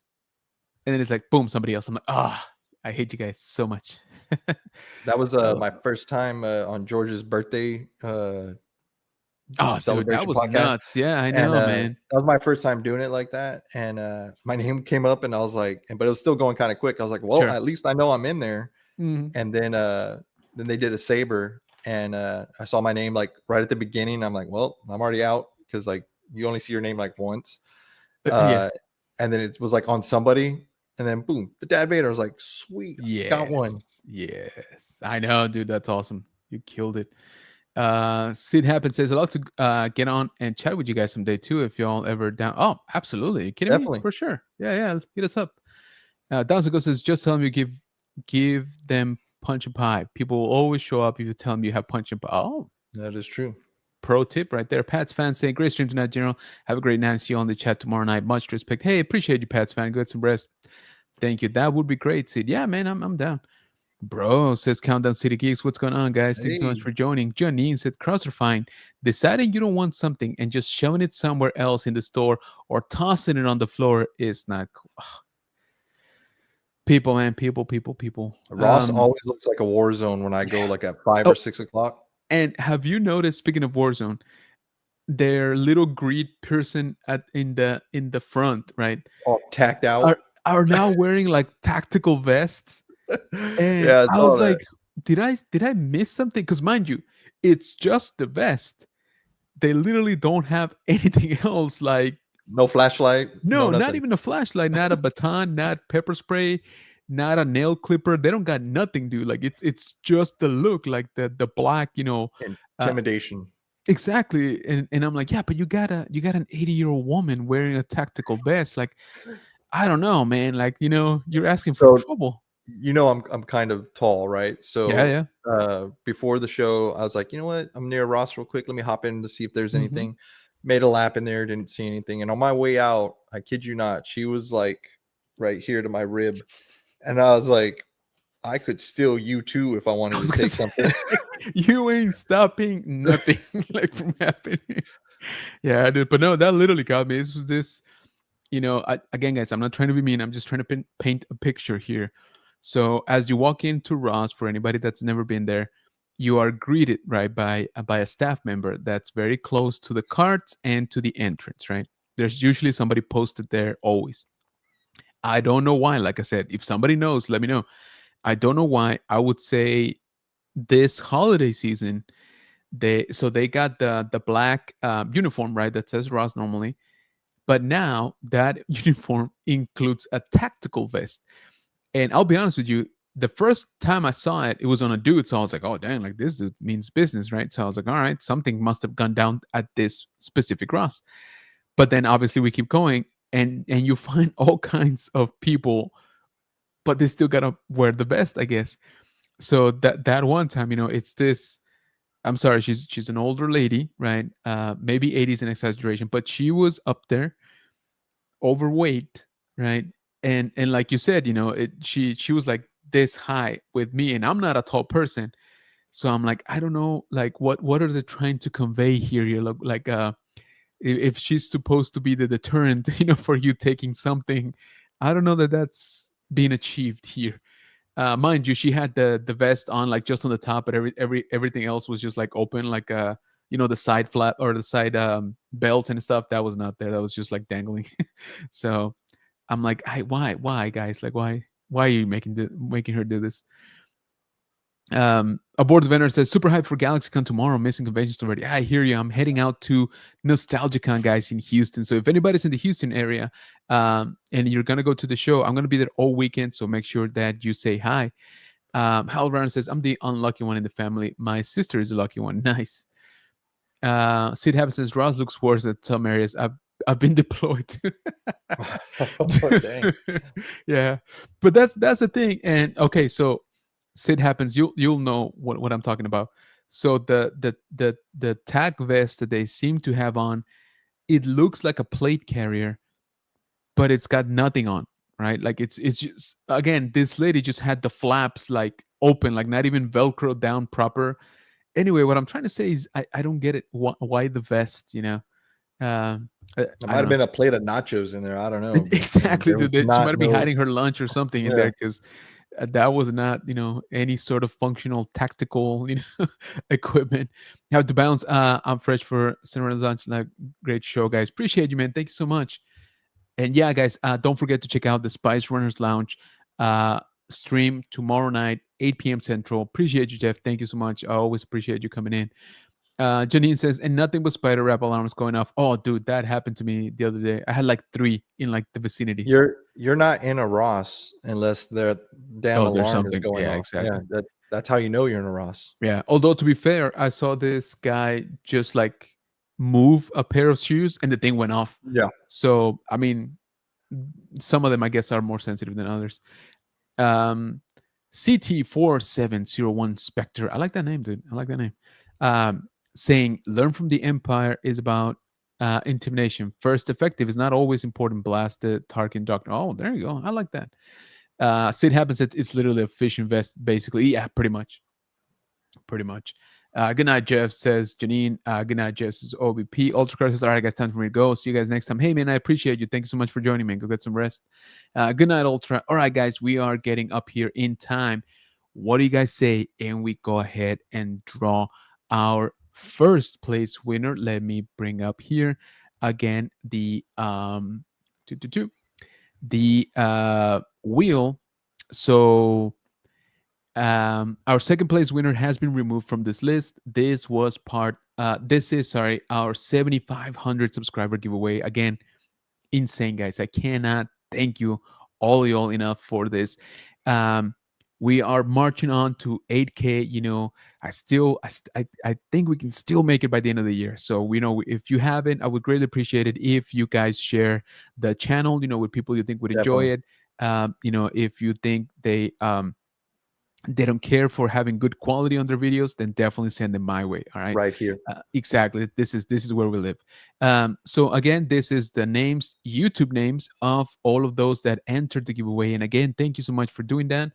and then it's like boom, somebody else. I'm like, I hate you guys so much. That was my first time on George's birthday Oh, dude, that celebration was podcast. nuts. Yeah, I know, man. That was my first time doing it like that. And my name came up and I was like, but it was still going kind of quick. I was like, well, Sure. at least I know I'm in there. Mhm. And then they did a saber and I saw my name like right at the beginning. I'm like, well, I'm already out because like you only see your name like once. Yeah. And then it was like on somebody. And then boom, the Dad Vader. I was like, sweet, got one. Yes. I know, dude. That's awesome. You killed it. Sid Happen says, I'd love to get on and chat with you guys someday too if y'all ever down. Oh, absolutely. You kidding Definitely. me? For sure. Yeah. Hit us up. Downsigo says, just tell them you give them punch and pie. People will always show up if you tell them you have punch and pie. Oh, that is true. Pro tip right there. Pats fan saying, great stream tonight, General. Have a great night. See you on the chat tomorrow night. Much respect. Hey, appreciate you, Pats fan. Good some rest. Thank you. That would be great, Sid. Yeah, man, I'm down. Bro, says Countdown City Geeks. What's going on, guys? Thanks so much for joining. Janine said, Crossifying. Deciding you don't want something and just shoving it somewhere else in the store or tossing it on the floor is not cool. People, man. People. Ross always looks like a war zone when I go like at 5 or 6 o'clock. And have you noticed, speaking of Warzone, their little greed person in the front, right? All tacked out. Are now wearing like tactical vests. And yeah, I was like, did I miss something? Because mind you, it's just the vest. They literally don't have anything else. Like no flashlight. No, not even a flashlight, not a baton, not pepper spray, not a nail clipper. They don't got nothing, dude. Like it's just the look, like the black, intimidation. Exactly. And I'm like, yeah, but you got an 80-year-old woman wearing a tactical vest. Like, I don't know, man. Like, you're asking for trouble. I'm kind of tall, right? So yeah. Before the show, I was like, you know what? I'm near Ross real quick. Let me hop in to see if there's anything. Made a lap in there, didn't see anything. And on my way out, I kid you not, she was like right here to my rib. And I was like, I could steal you too if I wanted to take something. You ain't stopping nothing like from happening. Yeah, dude. But no, that literally got me. This was again, guys, I'm not trying to be mean. I'm just trying to paint a picture here. So as you walk into Ross, for anybody that's never been there, you are greeted right by a staff member that's very close to the carts and to the entrance. Right, there's usually somebody posted there always. I don't know why. Like I said, if somebody knows, let me know. I don't know why. I would say this holiday season, they got the black uniform, right, that says Ross normally, but now that uniform includes a tactical vest. And I'll be honest with you, the first time I saw it, it was on a dude. So I was like, oh, dang, like this dude means business, right? So I was like, all right, something must have gone down at this specific Ross. But then obviously we keep going, and you find all kinds of people, but they still gotta wear the vest, I guess. So that one time, it's this. I'm sorry, she's an older lady, right? Maybe 80 is an exaggeration, but she was up there, overweight, right? And like you said, she was like this high with me, and I'm not a tall person, so I'm like, I don't know, like what are they trying to convey here? You look like if she's supposed to be the deterrent, for you taking something, I don't know that that's being achieved here. Mind you, she had the vest on like just on the top, but everything else was just like open, like the side flap or the side belt and stuff that was not there. That was just like dangling. So I'm like, why, guys? Like, why are you making her do this? Aboard the vendor says super hype for GalaxyCon tomorrow. Missing conventions already. I hear you. I'm heading out to NostalgiaCon, guys, in Houston. So if anybody's in the Houston area and you're gonna go to the show, I'm gonna be there all weekend. So make sure that you say hi. Hal Brown says I'm the unlucky one in the family. My sister is the lucky one. Nice. Sid Happens says Ross looks worse at some areas. I've been deployed. Oh, dang. Yeah, but that's the thing. And okay, so Sid Happens, you'll know what I'm talking about. So the tag vest that they seem to have on, it looks like a plate carrier, but it's got nothing on, right? Like it's just, again, this lady just had the flaps like open, like not even velcro down proper. Anyway, what I'm trying to say is I don't get it. Why the vest? There I might don't have know. been a plate of nachos in there. I don't know, but Exactly, there was dude. She might not be no. hiding her lunch or something in Yeah. there because that was not, any sort of functional tactical, equipment. You have to balance. I'm fresh for Cinema's lunch. Like, great show, guys. Appreciate you, man. Thank you so much. And yeah, guys, don't forget to check out the Spice Runners Lounge uh, stream tomorrow night, 8 p.m. Central. Appreciate you, Jeff. Thank you so much. I always appreciate you coming in. Janine says, and nothing but spider wrap alarms going off. Oh, dude, that happened to me the other day. I had like 3 in like the vicinity. You're not in a Ross unless their damn Oh, there's alarm is something. going Yeah, off. Yeah, exactly. that's how you know you're in a Ross. Yeah. Although to be fair, I saw this guy just like move a pair of shoes and the thing went off. Yeah. So I mean, some of them I guess are more sensitive than others. Um, CT4701 Spectre. I like that name, dude. I like that name. Saying learn from the Empire is about intimidation. First effective is not always important. Blast the Tarkin Doctor. Oh, there you go. I like that. Sid happens. It's literally a fishing vest, basically. Yeah, pretty much. Pretty much. Good night, Jeff, says Janine. Good night, Jeff, says OBP. Ultra Cross says, all right, guys, time for me to go. See you guys next time. Hey, man, I appreciate you. Thank you so much for joining me. Go get some rest. Good night, Ultra. All right, guys, we are getting up here in time. What do you guys say? And we go ahead and draw our first place winner. Let me bring up here again the wheel. So our second place winner has been removed from this list. This was this is our 7,500 subscriber giveaway. Again, insane, guys. I cannot thank you all y'all enough for this. We are marching on to 8K. I think we can still make it by the end of the year. So if you haven't, I would greatly appreciate it if you guys share the channel, with people you think would enjoy Definitely. it. If you think they don't care for having good quality on their videos, then definitely send them my way. All right. Right here. Exactly. This is where we live. So again, this is the YouTube names of all of those that entered the giveaway. And again, thank you so much for doing that.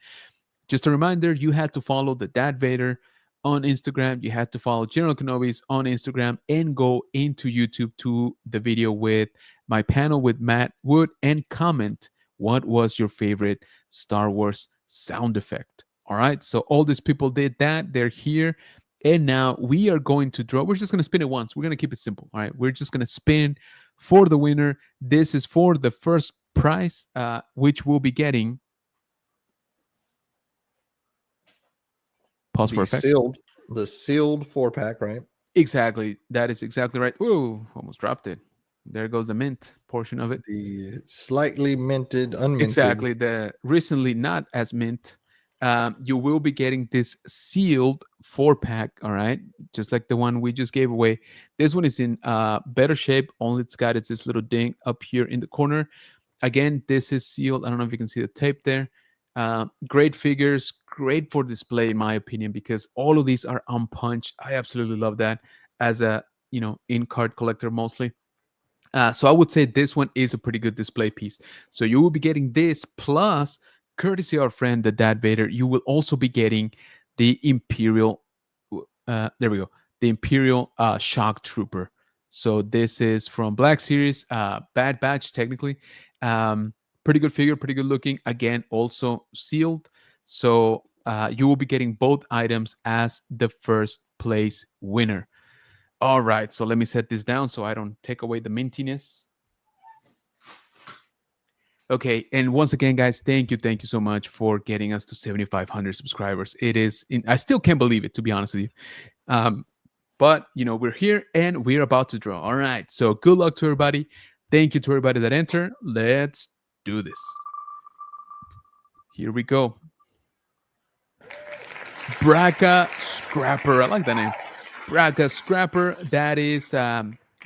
Just a reminder, you had to follow the Dad Vader on Instagram. You had to follow General Kenobis on Instagram and go into YouTube to the video with my panel with Matt Wood and comment what was your favorite Star Wars sound effect. All right. So all these people did that. They're here. And now we are going to draw. We're just going to spin it once. We're going to keep it simple. All right. We're just going to spin for the winner. This is for the first prize, which we'll be getting. Pause for The effect. sealed, the sealed 4-pack, right? Exactly. That is exactly right. Ooh, almost dropped it. There goes the mint portion of it. The slightly minted, unminted. Exactly. The recently not as mint. You will be getting this sealed 4-pack. All right. Just like the one we just gave away. This one is in better shape. Only it's got it's this little ding up here in the corner. Again, this is sealed. I don't know if you can see the tape there. Great figures, great for display, in my opinion, because all of these are unpunched. I absolutely love that as a in-card collector mostly. So I would say this one is a pretty good display piece. So you will be getting this plus, courtesy of our friend the Dad Vader, you will also be getting the Imperial. There we go, the Imperial Shock Trooper. So this is from Black Series, Bad Batch technically. Pretty good figure, pretty good looking. Again, also sealed. So you will be getting both items as the first place winner. All right, so let me set this down so I don't take away the mintiness. Okay, and once again, guys, thank you so much for getting us to 7,500 subscribers. It is, I still can't believe it, to be honest with you. But we're here and we're about to draw. All right, so good luck to everybody. Thank you to everybody that entered. Let's do this. Here we go. Braca Scrapper. I like that name. Braca Scrapper. That is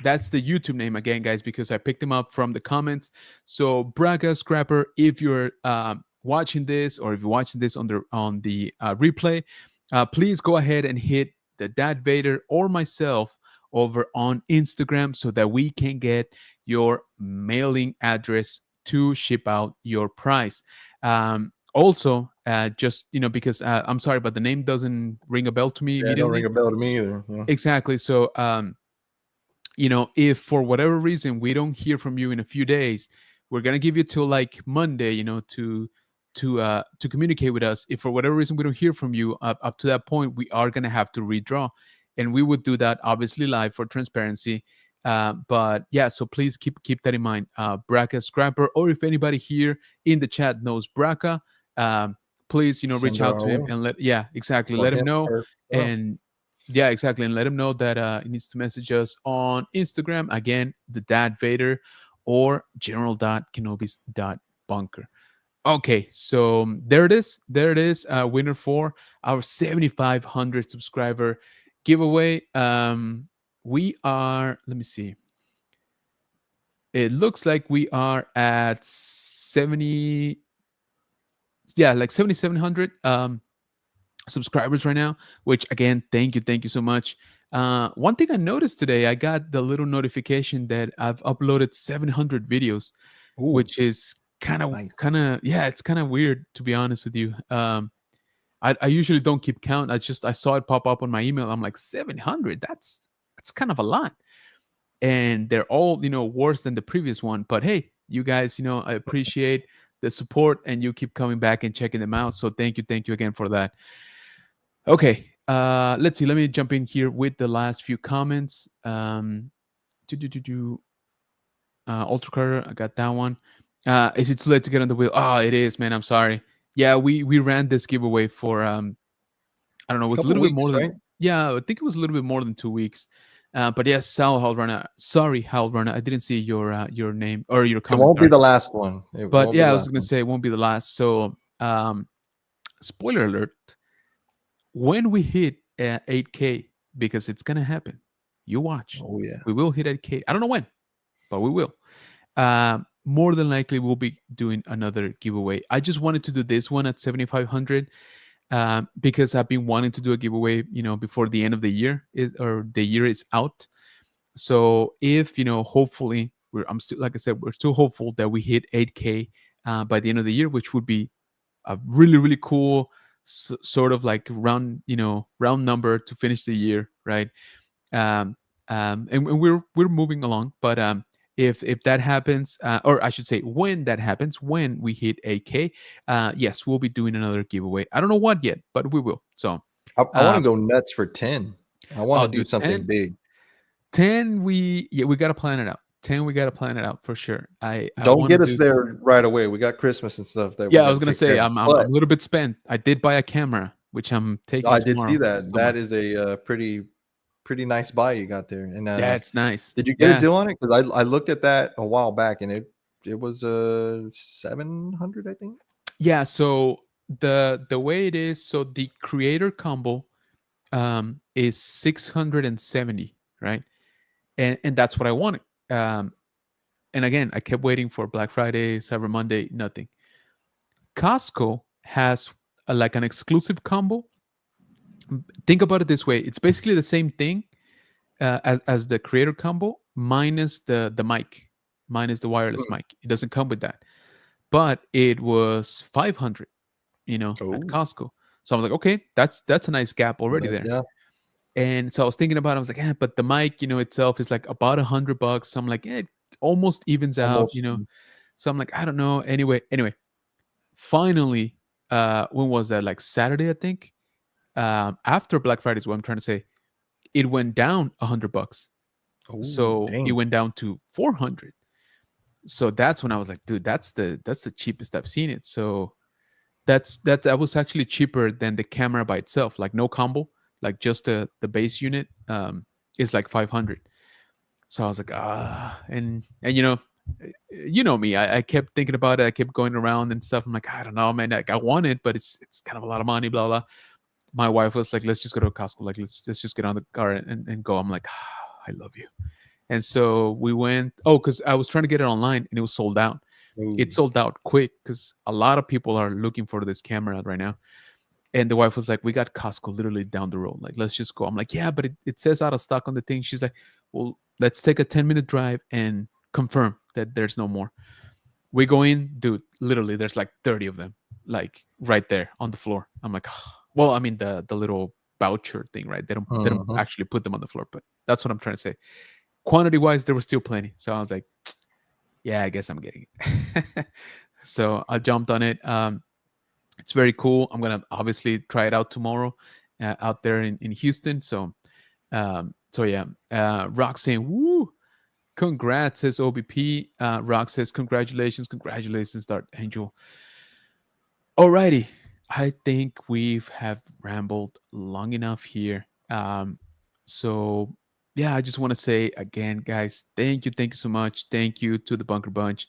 that's the YouTube name again, guys, because I picked him up from the comments. So Braca Scrapper, if you're watching this or if you're watching this on the replay, please go ahead and hit the Dad Vader or myself over on Instagram so that we can get your mailing address to ship out your prize. Also, just because I'm sorry, but the name doesn't ring a bell to me Yeah, don't immediately. ring a bell to me either. Yeah. Exactly. So, if for whatever reason we don't hear from you in a few days, we're gonna give you till like Monday, to communicate with us. If for whatever reason we don't hear from you up to that point, we are gonna have to redraw, and we would do that obviously live for transparency. But yeah, so please keep that in mind. Braca Scrapper, or if anybody here in the chat knows Braca, please Send reach her out our to him way. and Or let him him. know. Or, oh, And yeah, exactly, and let him know that he needs to message us on Instagram again, the Dad Vader, or general.kenobis.bunker. Okay, so there it is. There it is. Winner for our 7,500 subscriber giveaway. We are. Let me see. It looks like we are at 70. Yeah, like 7,700 subscribers right now. Which again, thank you so much. One thing I noticed today, I got the little notification that I've uploaded 700 videos, ooh, which is nice. yeah, it's kind of weird, to be honest with you. I usually don't keep count. I saw it pop up on my email. I'm like 700. That's kind of a lot, and they're all worse than the previous one. But hey, you guys, I appreciate the support, and you keep coming back and checking them out. So thank you again for that. Okay, let's see. Let me jump in here with the last few comments. Do Ultra Carter, I got that one. Is it too late to get on the wheel? Oh, it is, man. I'm sorry. Yeah, we ran this giveaway for I don't know, it A was a couple little bit weeks, more right? than yeah, I think it was a little bit more than 2 weeks. But yes, Sal Halrana. Sorry, Halrana, I didn't see your name or your It won't be commentary. the last one. It But won't be yeah, the I was last gonna one. say it won't be the last. So spoiler alert, when we hit 8K, because it's gonna happen. You watch. Oh yeah. We will hit 8K. I don't know when, but we will. More than likely, we'll be doing another giveaway. I just wanted to do this one at 7,500 because I've been wanting to do a giveaway, before the end of the year or the year is out. So if hopefully I'm still, like I said, we're still hopeful that we hit 8K by the end of the year, which would be a really cool sort of like round number to finish the year, right? um, and we're moving along, but If that happens, or I should say, when that happens, when we hit 8K, yes, we'll be doing another giveaway. I don't know what yet, but we will. So, I want to uh, go nuts for 10. I want I'll to do do something 10. big. 10, we gotta plan it out. 10, we gotta plan it out for sure. I Don't want to get us do. there right away. We got Christmas and stuff that we Yeah, I got was to gonna take care say of. I'm But a little bit spent. I did buy a camera, which I'm taking I did see tomorrow that. somewhere. That is a pretty nice buy you got there. And Yeah, it's nice. did you get a Yeah, deal on it? Because I looked at that a while back and it was 700, I think. yeah. So the way it is, so the creator combo is 670, right? And that's what I wanted. Um, and again, I kept waiting for Black Friday, Cyber Monday, nothing. Costco has like an exclusive combo. Think about it this way: it's basically the same thing as the creator combo, minus the mic, minus the wireless Hmm. mic. It doesn't come with that, but it was 500, at Oh, Costco. So I was like, okay, that's a nice gap already there. yeah, And so I was thinking about it. I was like, but the mic, itself is like about $100. So I'm like, it almost evens out. almost. So I'm like, I don't know. Anyway, finally, when was that? Like Saturday, I think. After Black Friday is what I'm trying to say. It went down $100. Oh, So it dang. went down to 400. So that's when I was like, dude, that's the cheapest I've seen it. So that was actually cheaper than the camera by itself, like no combo, like just the base unit is like 500. So I was like, and me, I kept thinking about it. I kept going around and stuff. I'm like, I don't know, man. Like I want it, but it's kind of a lot of money, blah blah. My wife was like, let's just go to Costco. Like let's just get on the car and go. I'm like, I love you. And so we went. Oh, because I was trying to get it online and it was sold out. It Ooh, sold out quick because a lot of people are looking for this camera right now. And the wife was like, we got Costco literally down the road. Like, let's just go. I'm like, yeah, but it says out of stock on the thing. She's like, well, let's take a 10-minute drive and confirm that there's no more. We go in, dude, literally there's like 30 of them, like right there on the floor. I'm like, well, I mean the little voucher thing, right? They don't mhm. actually put them on the floor, but that's what I'm trying to say. Quantity wise, there was still plenty. So I was like, yeah, I guess I'm getting it. So I jumped on it. It's very cool. I'm gonna obviously try it out tomorrow out there in Houston. So yeah. Rock saying, "Woo, congrats!" says OBP. Rock says, "Congratulations, Dart Angel." Alrighty, I think we've have rambled long enough here. So yeah, I just want to say again, guys, thank you so much. Thank you to the Bunker Bunch.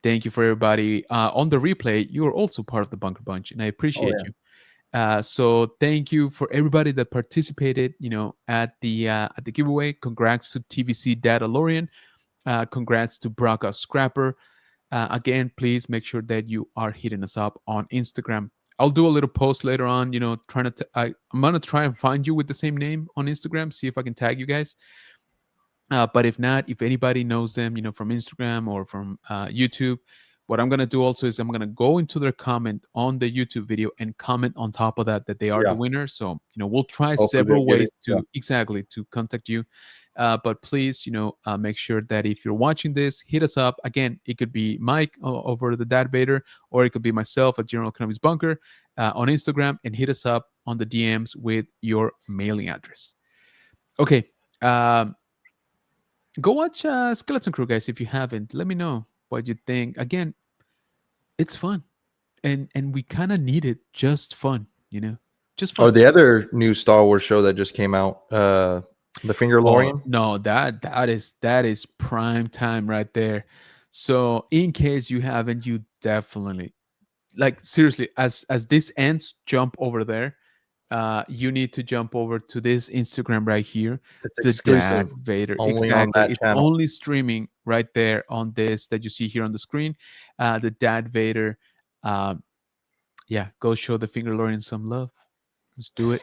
Thank you for everybody on the replay. You are also part of the Bunker Bunch, and I Oh appreciate yeah. you. So thank you for everybody that participated. At the giveaway. Congrats to TVC Data Lorian. Congrats to Braca Scrapper. Again, please make sure that you are hitting us up on Instagram. I'll do a little post later on, trying to I'm gonna try and find you with the same name on Instagram, see if I can tag you guys. But if not, if anybody knows them, from Instagram or from YouTube, what I'm gonna do also is I'm gonna go into their comment on the YouTube video and comment on top of that they are the Yeah. winner. So we'll try Hopefully they'll several get ways it. Yeah. to contact you. But please, make sure that if you're watching this, hit us up. Again, it could be Mike over the Dad Vader, or it could be myself at General Economics Bunker on Instagram, and hit us up on the DMs with your mailing address. Okay. Go watch Skeleton Crew, guys. If you haven't, let me know what you think. Again, it's fun, and we kind of need it. Just fun, just Or fun. the other new Star Wars show that just came out, The Oh Fingerlorian. no, that is prime time right there. So in case you haven't, you definitely, like, seriously, as this ends, jump over there. You need to jump over to this Instagram right here, It's the exclusive Dad Vader. only on Exactly. that It's channel. only streaming right there on this that you see here on the screen. The Dad Vader. Um, yeah, go show the Finger Lorian some love. Let's do it.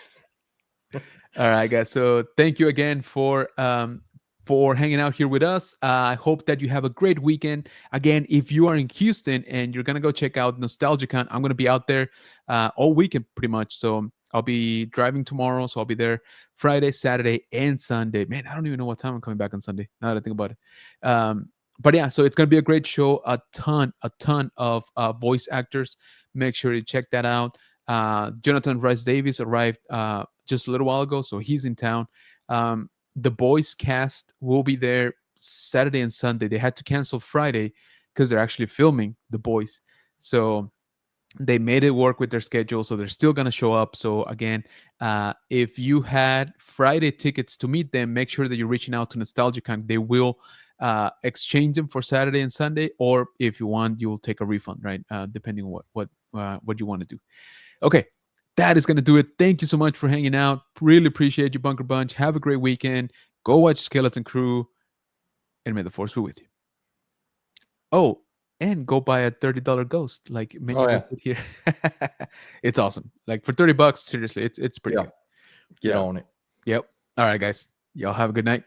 All right, guys. So thank you again for hanging out here with us. I hope that you have a great weekend. Again, if you are in Houston and you're gonna go check out NostalgiaCon, I'm gonna be out there all weekend pretty much. So I'll be driving tomorrow, so I'll be there Friday, Saturday, and Sunday. Man, I don't even know what time I'm coming back on Sunday. Now that I think about it. but yeah, so it's gonna be a great show. A ton of voice actors. Make sure you check that out. Jonathan Rice Davis arrived just a little while ago, so he's in town. The Boys cast will be there Saturday and Sunday. They had to cancel Friday because they're actually filming The Boys. So they made it work with their schedule, so they're still going to show up. So again, if you had Friday tickets to meet them, make sure that you're reaching out to nostalgicon. They will exchange them for Saturday and Sunday, or if you want, you'll take a refund, right? Depending on what you want to do. Okay, that is going to do it. Thank you so much for hanging out. Really appreciate you, Bunker Bunch. Have a great weekend. Go watch Skeleton Crew, and may the force be with you. Oh, and go buy a $30 ghost like many Oh, of yeah. us did here. It's awesome. Like for $30, seriously, it's pretty Yeah. good. Get Yeah. on it. Yep. All right, guys. Y'all have a good night.